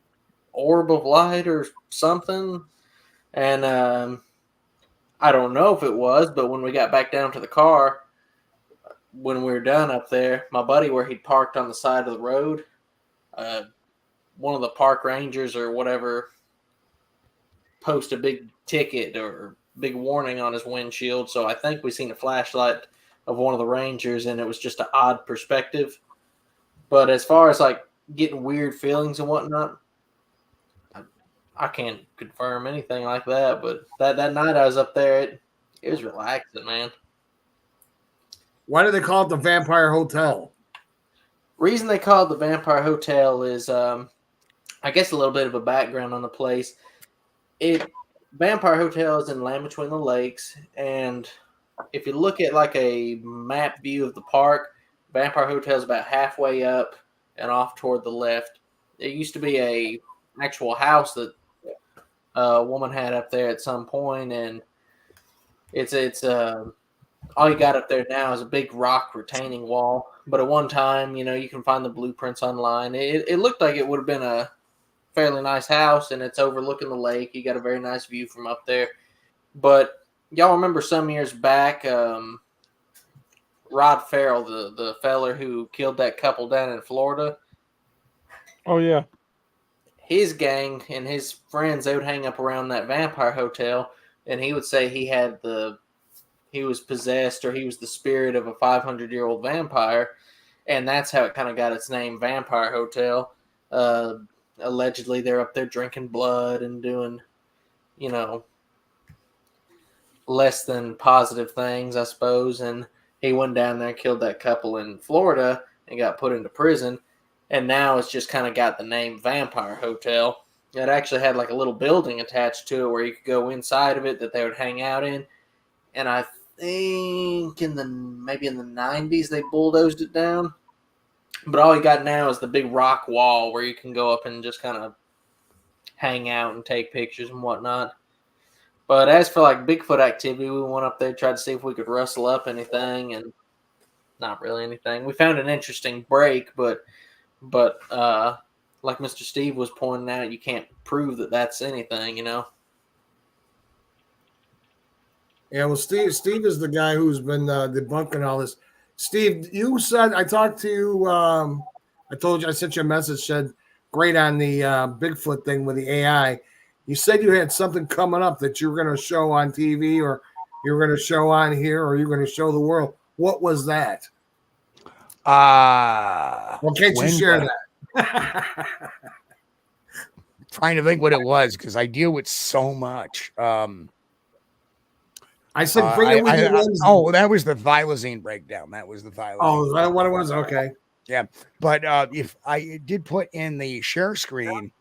orb of light or something? And I don't know if it was, but when we got back down to the car, when we were done up there, my buddy, where he'd parked on the side of the road, one of the park rangers or whatever post a big ticket or big warning on his windshield. So I think we seen a flashlight of one of the rangers, and it was just an odd perspective. But as far as like getting weird feelings and whatnot, I can't confirm anything like that. But that night I was up there, it was relaxing, man. Why do they call it the Vampire Hotel? Reason they call it the Vampire Hotel is, I guess, a little bit of a background on the place. Vampire Hotel is in Land Between the Lakes, and if you look at like a map view of the park, Vampire Hotel is about halfway up and off toward the left. It used to be a actual house that a woman had up there at some point, and it's all you got up there now is a big rock retaining wall. But at one time, you can find the blueprints online. It looked like it would have been a fairly nice house, and it's overlooking the lake. You got a very nice view from up there. But y'all remember some years back, Rod Farrell, the feller who killed that couple down in Florida? Oh, yeah. His gang and his friends, they would hang up around that Vampire Hotel, and he would say he was possessed, or he was the spirit of a 500-year-old vampire, and that's how it kind of got its name, Vampire Hotel. Allegedly, they're up there drinking blood and doing, less than positive things, I suppose. And he went down there and killed that couple in Florida and got put into prison. And now it's just kind of got the name Vampire Hotel. It actually had like a little building attached to it where you could go inside of it that they would hang out in. And I think maybe in the 90s they bulldozed it down. But all you got now is the big rock wall where you can go up and just kind of hang out and take pictures and whatnot. But as for like Bigfoot activity, we went up there, tried to see if we could rustle up anything, and not really anything. We found an interesting break, but like Mr. Steve was pointing out, you can't prove that that's anything, Yeah, well, Steve is the guy who's been debunking all this. Steve, you said, I talked to you, I told you, I sent you a message, said great on the Bigfoot thing with the AI. You said you had something coming up that you were going to show on TV, or you were going to show on here, or you were going to show the world. What was that? Well, can't you share that? Trying to think what it was, because I deal with so much. I said, bring it with you Wednesday. Oh, that was the thylacine breakdown. That was the thylacine. Oh, is that what it was? Okay. Yeah. But if I did put in the share screen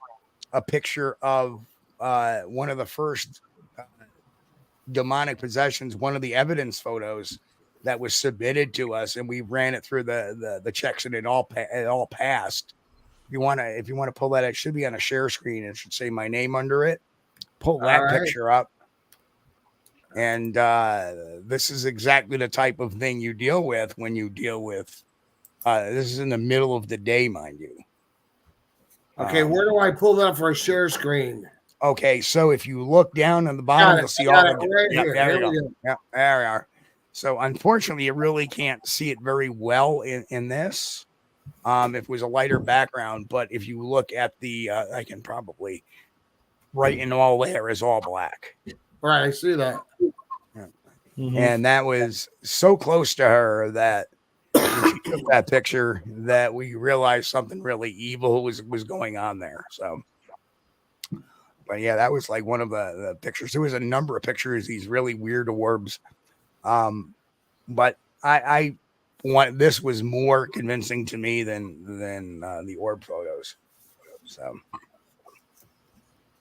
a picture of one of the first demonic possessions, one of the evidence photos that was submitted to us, and we ran it through the checks, and it all passed. If you want to pull that, it should be on a share screen. It should say my name under it. Pull that picture up. And this is exactly the type of thing you deal with when you deal with. This is in the middle of the day, mind you. Okay, where do I pull that for a share screen? Okay, so if you look down on the bottom, you'll see all the. Right here. There we go. Yeah, there we are. So unfortunately, you really can't see it very well in this. If it was a lighter background, but if you look at the, I can probably right in all there is all black. Right, I see that. Yeah. Mm-hmm. And that was so close to her that when she took that picture, that we realized something really evil was going on there. So, but yeah, that was like one of the pictures. There was a number of pictures, these really weird orbs. But I want, this was more convincing to me than the orb photos. So.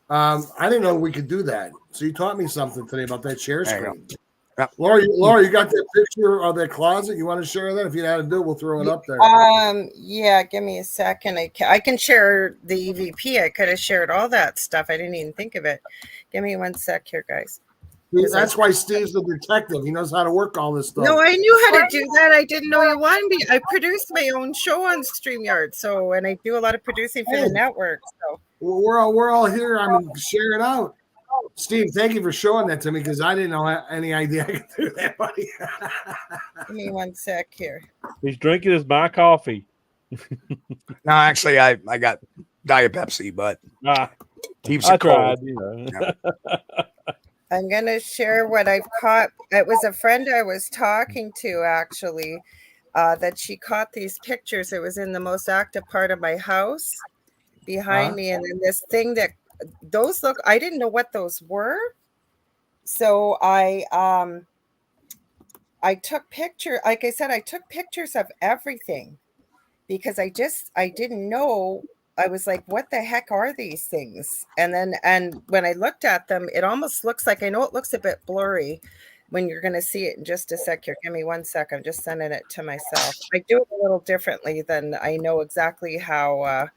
I didn't know we could do that. So you taught me something today about that share screen. Yeah. Laura, you got that picture of that closet? You want to share that? If you had to do it, we'll throw it up there. Yeah, give me a second. I can share the EVP. I could have shared all that stuff. I didn't even think of it. Give me 1 sec here, guys. That's why Steve's the detective. He knows how to work all this stuff. No, I knew how to do that. I didn't know you wanted me. I produce my own show on StreamYard, and I do a lot of producing for the network. So we're all here. I mean, share it out. Steve, thank you for showing that to me, because I didn't know any idea I could do that, buddy. Give me 1 sec here. He's drinking my coffee. No, actually, I got Diet Pepsi, but keeps it cold. Yeah. I'm going to share what I've caught. It was a friend I was talking to, actually, that she caught these pictures. It was in the most active part of my house behind me. And then this thing that those look, I didn't know what those were. So I took pictures. Like I said, I took pictures of everything because I didn't know. I was like, what the heck are these things? And when I looked at them, it almost looks like, I know it looks a bit blurry, when you're going to see it in just a sec. Here, give me 1 second. I'm just sending it to myself. I do it a little differently than I know exactly how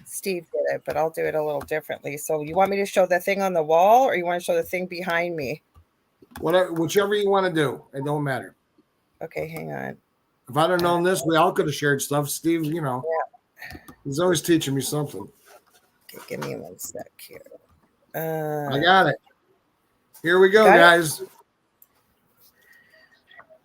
Steve did it, but I'll do it a little differently. So you want me to show the thing on the wall, or you want to show the thing behind me? Whichever you want to do. It don't matter. Okay, hang on. If I'd have known this, we all could have shared stuff. Steve, he's always teaching me something. Okay, give me 1 sec here. I got it. Here we go, guys.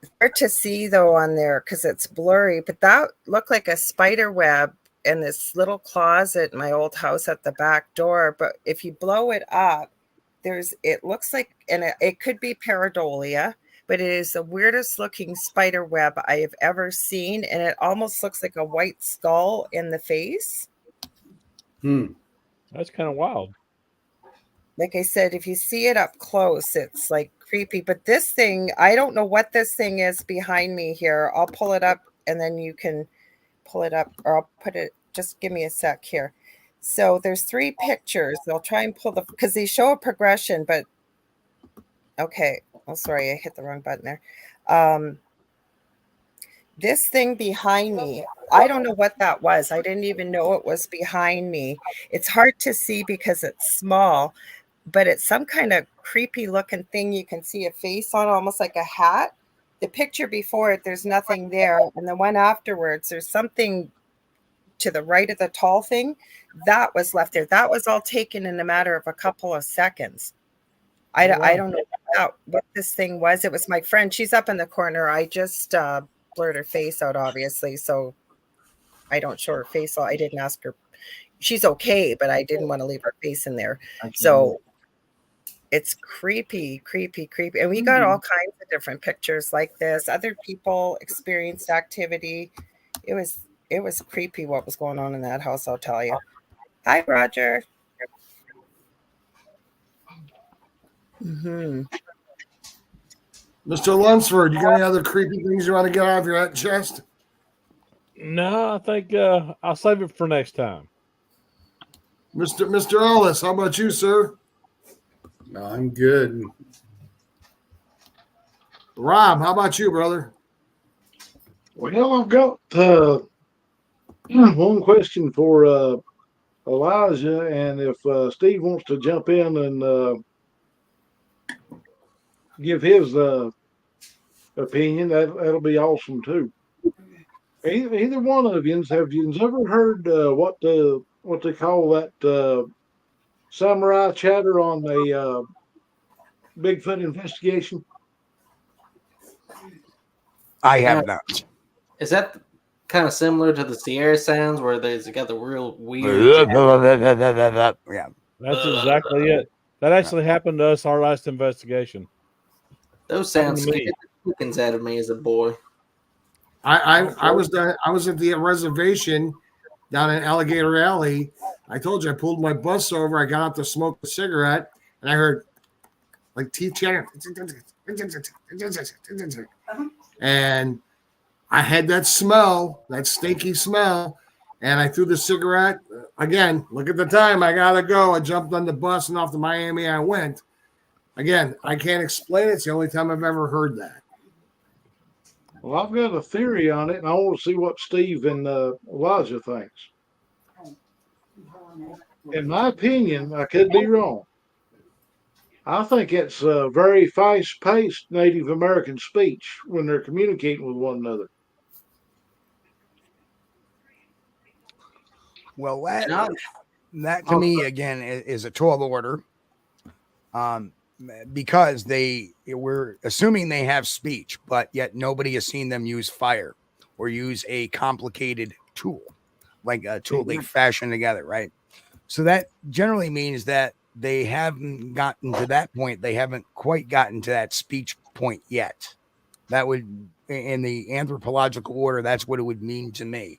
It's hard to see though on there because it's blurry, but that looked like a spider web in this little closet in my old house at the back door. But if you blow it up, it looks like, and it could be pareidolia, but it is the weirdest looking spider web I have ever seen. And it almost looks like a white skull in the face. That's kind of wild. Like I said, if you see it up close, it's like creepy. But this thing, I don't know what this thing is behind me here. I'll pull it up and then you can pull it up, or I'll put it, just give me a sec here. So there's 3 pictures. I'll try and pull because they show a progression, but okay. Oh, sorry, I hit the wrong button there. This thing behind me, I don't know what that was. I didn't even know it was behind me. It's hard to see because it's small, but it's some kind of creepy looking thing. You can see a face on, almost like a hat. The picture before it, there's nothing there. And the one afterwards, there's something to the right of the tall thing that was left there. That was all taken in a matter of a couple of seconds. I don't know what this thing was. It was my friend. She's up in the corner. I just blurred her face out, obviously. So I don't show her face. I didn't ask her. She's okay, but I didn't want to leave her face in there. So it's creepy. And we got all kinds of different pictures like this. Other people experienced activity. It was creepy what was going on in that house, I'll tell you. Hi, Roger. Mr. Lunsford, you got any other creepy things you want to get out of your chest? No, I think I'll save it for next time. Mr. Ellis, how about you, sir? No, I'm good. Rob, how about you, brother? Well, I've got one question for Elijah, and if Steve wants to jump in and give his opinion, that'll be awesome too. Either one of you, have you ever heard what they call that samurai chatter on a Bigfoot investigation? I have not. Is that kind of similar to the Sierra sounds where there's got the real weird? Yeah, that's exactly it. That actually happened to us our last investigation. Those sounds scared the chickens out of me as a boy. I was at the reservation down in Alligator Alley. I told you I pulled my bus over. I got out to smoke a cigarette, and I heard like teeth chattering, and I had that smell, that stinky smell, and I threw the cigarette. Again, look at the time. I gotta go. I jumped on the bus and off to Miami I went. Again, I can't explain it. It's the only time I've ever heard that. Well, I've got a theory on it, and I want to see what Steve and Elijah thinks. In my opinion, I could be wrong. I think it's a very fast-paced Native American speech when they're communicating with one another. Well, that to me again is a tall order, because we're assuming they have speech, but yet nobody has seen them use fire or use a complicated tool, like a tool they fashion together, right? So that generally means that they haven't gotten to that point. They haven't quite gotten to that speech point yet. That would, in the anthropological order, that's what it would mean to me.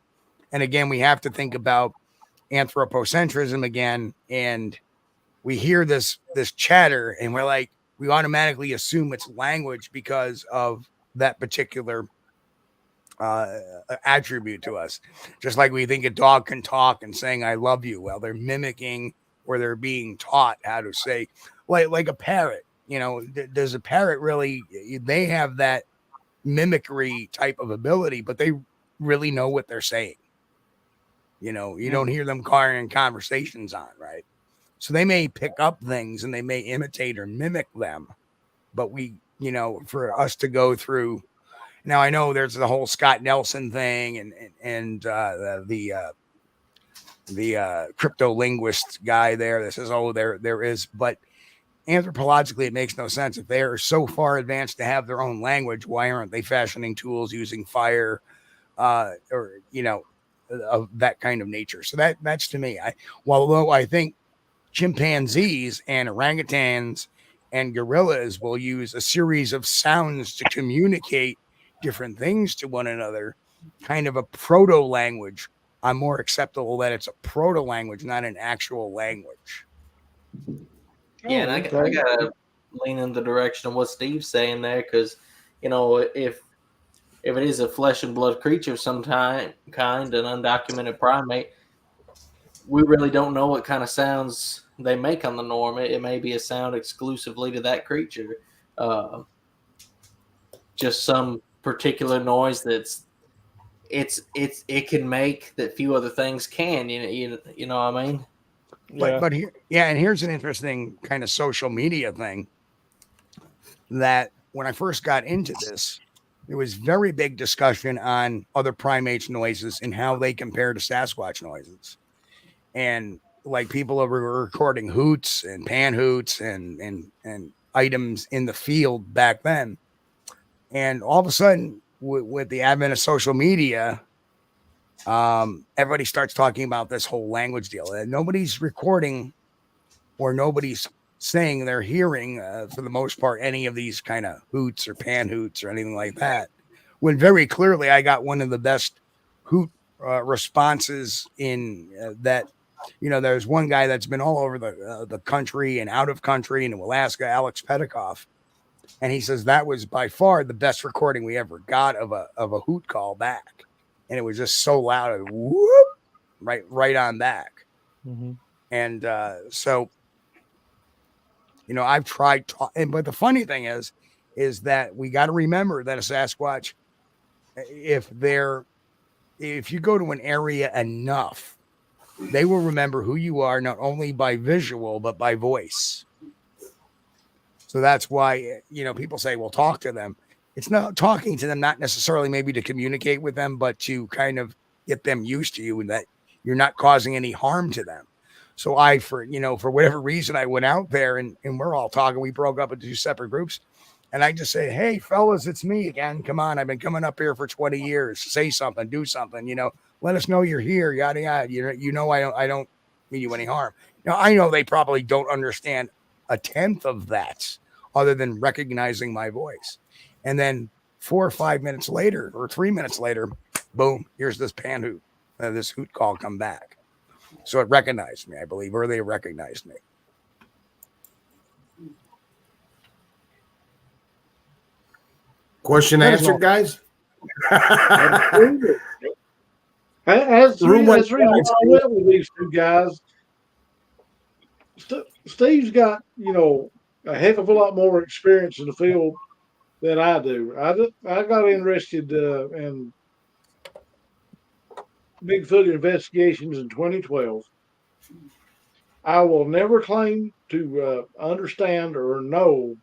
And again, we have to think about anthropocentrism again, and we hear this chatter, and we automatically assume it's language because of that particular attribute to us. Just like we think a dog can talk and saying "I love you," well, they're mimicking or they're being taught how to say, like a parrot. You know, does a parrot really? They have that mimicry type of ability, but they really know what they're saying. You know, you don't hear them carrying conversations on, right? So they may pick up things and they may imitate or mimic them, but you know, for us to go through. Now I know there's the whole Scott Nelson thing and the crypto linguist guy there that says, oh, there is, but anthropologically, it makes no sense. If they are so far advanced to have their own language, why aren't they fashioning tools using fire, or you know, of that kind of nature? So that's to me. Although I think chimpanzees and orangutans and gorillas will use a series of sounds to communicate different things to one another, kind of a proto language. I'm more acceptable that it's a proto language, not an actual language. Yeah, and I gotta lean in the direction of what Steve's saying there, because you know, if it is a flesh and blood creature of some kind, an undocumented primate, we really don't know what kind of sounds they make on the norm. It may be a sound exclusively to that creature, just some particular noise it can make that few other things can. You know what I mean? But here, and here's an interesting kind of social media thing that when I first got into this, there was very big discussion on other primates' noises and how they compare to Sasquatch noises. And like people were recording hoots and pan hoots and items in the field back then. And all of a sudden, with the advent of social media, everybody starts talking about this whole language deal, and nobody's recording or nobody's saying they're hearing, for the most part, any of these kind of hoots or pan hoots or anything like that. When very clearly I got one of the best hoot responses in that. You know, there's one guy that's been all over the country and out of country and in Alaska, Alex Petikoff, and he says that was by far the best recording we ever got of a hoot call back, and it was just so loud, and whoop, right on back. Mm-hmm. And so, you know, I've tried, but the funny thing is that we got to remember that a Sasquatch, if you go to an area enough, they will remember who you are, not only by visual, but by voice. So that's why, you know, people say, well, talk to them. It's not talking to them, not necessarily maybe to communicate with them, but to kind of get them used to you and that you're not causing any harm to them. So for whatever reason, I went out there and we're all talking. We broke up into two separate groups. And I just say, hey, fellas, it's me again. Come on. I've been coming up here for 20 years. Say something, do something, you know, let us know you're here. Yada, yada. You know, I don't mean you any harm. Now, I know they probably don't understand a tenth of that other than recognizing my voice. And then 4 or 5 minutes later or 3 minutes later, boom, here's this pan hoot, this hoot call come back. So it recognized me, I believe, or they recognized me. Question answered, guys. As I went with these two guys, Steve's got, you know, a heck of a lot more experience in the field than I do. I got interested in Bigfoot investigations in 2012. I will never claim to understand or know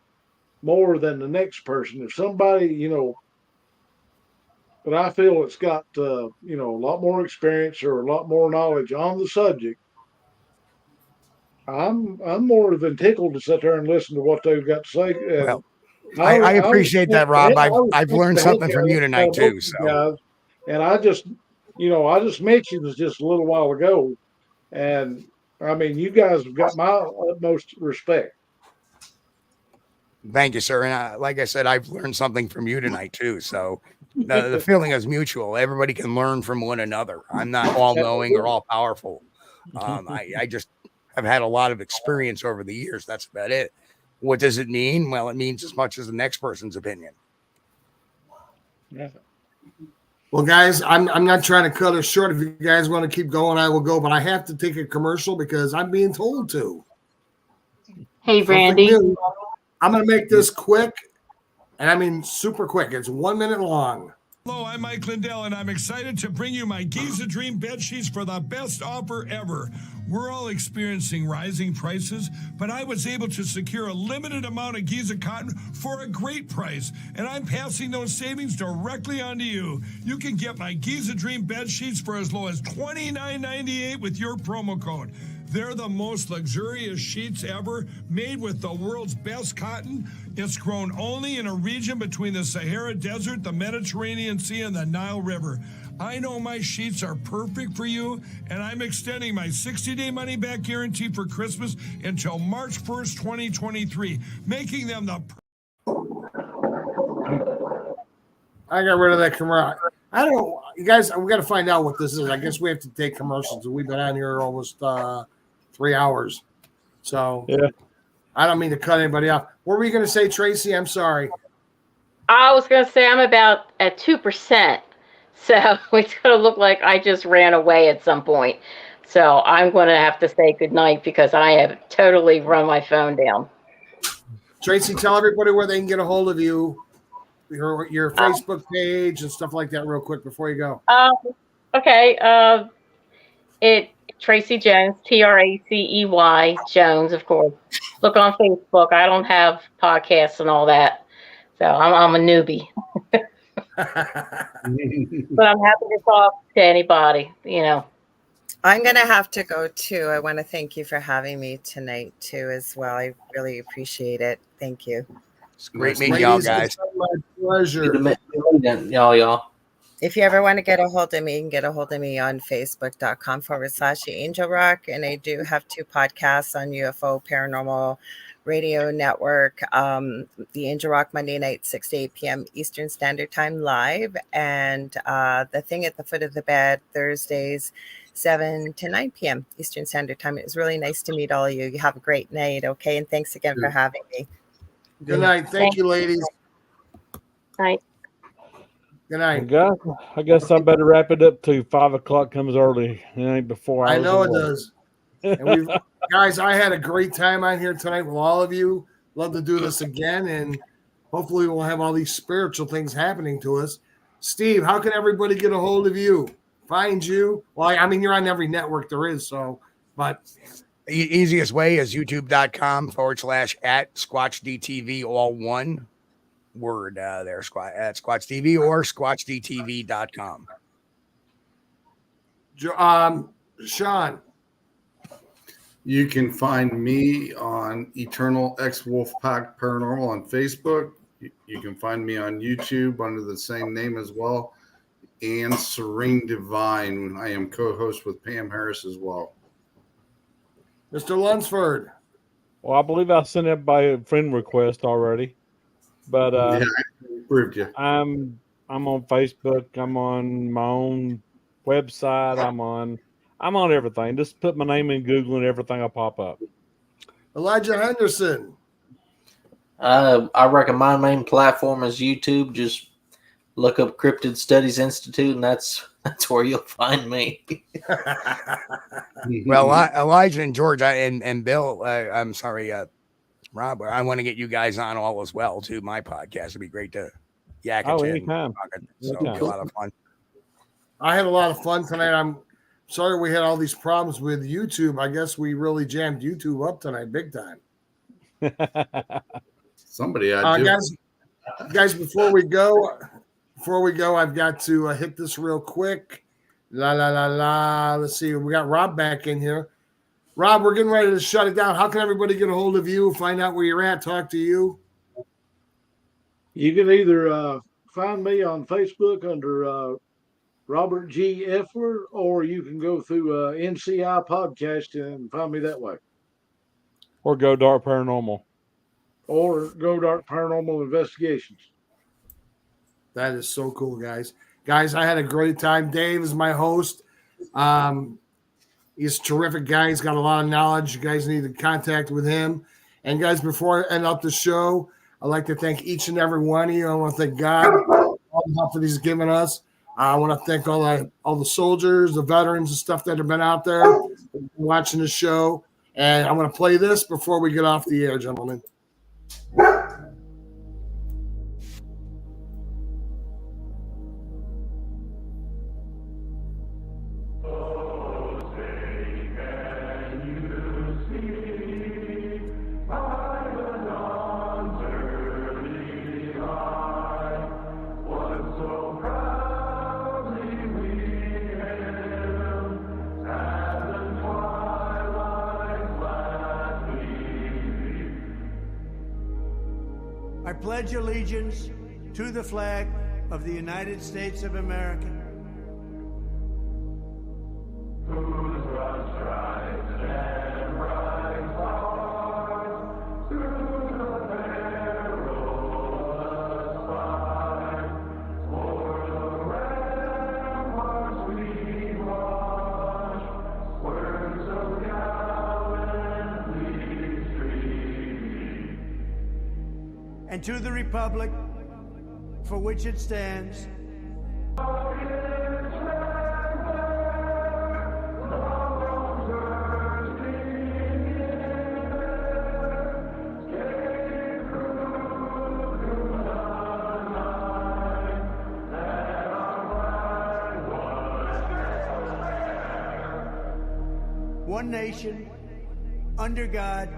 more than the next person. If somebody, you know, but I feel it's got, you know, a lot more experience or a lot more knowledge on the subject, I'm more than tickled to sit there and listen to what they've got to say. Well, I appreciate that, Rob. I've learned something from you tonight too. So, guys, and I just mentioned this just a little while ago, and I mean, you guys have got my utmost respect. Thank you, sir. And like I said, I've learned something from you tonight too. So the feeling is mutual. Everybody can learn from one another. I'm not all knowing or all powerful. I just have had a lot of experience over the years. That's about it. What does it mean? Well, it means as much as the next person's opinion. Yeah. Well, guys, I'm not trying to cut it short. If you guys want to keep going, I will go. But I have to take a commercial because I'm being told to. Hey, Randy. I'm going to make this quick, and I mean super quick. It's 1 minute long. Hello, I'm Mike Lindell, and I'm excited to bring you my Giza Dream bed sheets for the best offer ever. We're all experiencing rising prices, but I was able to secure a limited amount of Giza cotton for a great price, and I'm passing those savings directly on to you. You can get my Giza Dream bed sheets for as low as $29.98 with your promo code. They're the most luxurious sheets ever, made with the world's best cotton. It's grown only in a region between the Sahara Desert, the Mediterranean Sea, and the Nile River. I know my sheets are perfect for you, and I'm extending my 60-day money-back guarantee for Christmas until March 1st, 2023, making them the... I got rid of that commercial. I don't know. You guys, we got to find out what this is. I guess we have to take commercials. We've been on here almost 3 hours. So yeah. I don't mean to cut anybody off. What were you going to say, Tracy? I'm sorry. I was going to say I'm about at 2%. So it's going to look like I just ran away at some point. So I'm going to have to say goodnight because I have totally run my phone down. Tracy, tell everybody where they can get a hold of you, your Facebook page and stuff like that real quick before you go. Okay. Tracy Jones, Tracey Jones, of course. Look on Facebook. I don't have podcasts and all that. So I'm a newbie. But I'm happy to talk to anybody, I'm going to have to go too. I want to thank you for having me tonight too as well. I really appreciate it. Thank you. It's great meeting y'all, guys. My pleasure. Y'all. If you ever want to get a hold of me, you can get a hold of me on facebook.com/Angel Rock. And I do have 2 podcasts on UFO Paranormal Radio Network. The Angel Rock Monday night, 6 to 8 p.m. Eastern Standard Time live. And the Thing at the Foot of the Bed, Thursdays, 7 to 9 p.m. Eastern Standard Time. It was really nice to meet all of you. You have a great night, okay? And thanks again for having me. Good night. Thank you, ladies. Night. Good night. I guess I better wrap it up too. 5 o'clock comes early. It ain't before I know it does. And guys, I had a great time on here tonight with all of you. Love to do this again, and hopefully we'll have all these spiritual things happening to us. Steve, how can everybody get a hold of you? Find you? Well, I mean, you're on every network there is, so, but. The easiest way is youtube.com/@SquatchDTV, all one word there, at SquatchTV or SquatchDTV.com. Sean. You can find me on Eternal X Wolfpack Paranormal on Facebook. You can find me on YouTube under the same name as well. And Serene Divine. I am co-host with Pam Harris as well. Mr. Lunsford. Well, I believe I sent everybody a friend request already. But yeah, I approved you. I'm on Facebook. I'm on my own website. I'm on everything. Just put my name in Google and everything will pop up. Elijah Henderson. I reckon my main platform is YouTube. Just look up Cryptid Studies Institute, and that's where you'll find me. Well, Elijah and George and Bill, I'm sorry, Rob, I want to get you guys on all as well to my podcast. It'd be great to yak it. Anytime. So it'll be a lot of fun. I had a lot of fun tonight. I'm sorry we had all these problems with YouTube. I guess we really jammed YouTube up tonight, big time. Somebody had to. Guys, before we go, I've got to hit this real quick. Let's see. We got Rob back in here. Rob, we're getting ready to shut it down. How can everybody get a hold of you, find out where you're at, talk to you? You can either find me on Facebook under Robert G. Effler, or you can go through NCI Podcast and find me that way. Or Go Dark Paranormal. Or Go Dark Paranormal Investigations. That is so cool, guys. Guys, I had a great time. Dave is my host. He's a terrific guy. He's got a lot of knowledge. You guys need to contact with him. And guys, before I end up the show, I'd like to thank each and every one of you. I want to thank God for all the help that he's given us. I want to thank all the soldiers, the veterans and stuff that have been out there watching the show. And I'm going to play this before we get off the air, gentlemen. I pledge allegiance to the flag of the United States of America. And to the republic for which it stands, one nation, under God,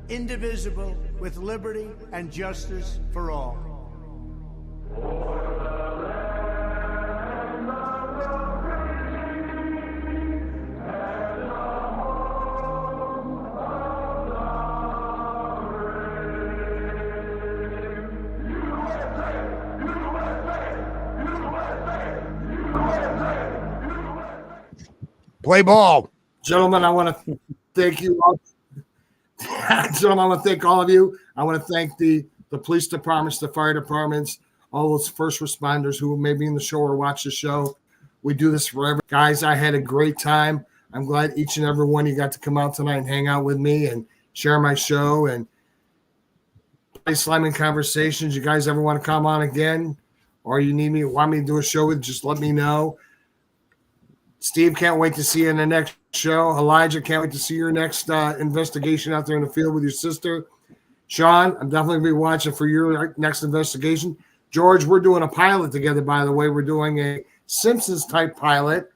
indivisible, with liberty and justice for all. Play ball. Gentlemen, I want to thank you all. Gentlemen, I want to thank all of you. I want to thank the police departments, the fire departments, all those first responders who may be in the show or watch the show. We do this forever. Guys, I had a great time. I'm glad each and every one of you got to come out tonight and hang out with me and share my show and play Slamming Conversations. You guys ever want to come on again, or you want me to do a show with, just let me know. Steve, can't wait to see you in the next show. Elijah, can't wait to see your next investigation out there in the field with your sister. Sean, I'm definitely going to be watching for your next investigation. George, we're doing a pilot together, by the way. We're doing a Simpsons-type pilot.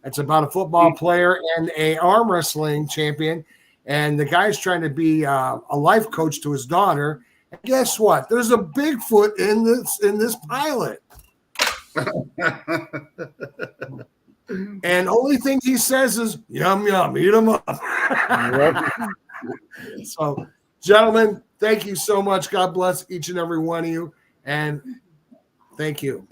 It's about a football player and a arm wrestling champion, and the guy's trying to be a life coach to his daughter. And guess what? There's a Bigfoot in this pilot. And only thing he says is, yum, yum, eat them up. So, gentlemen, thank you so much. God bless each and every one of you. And thank you.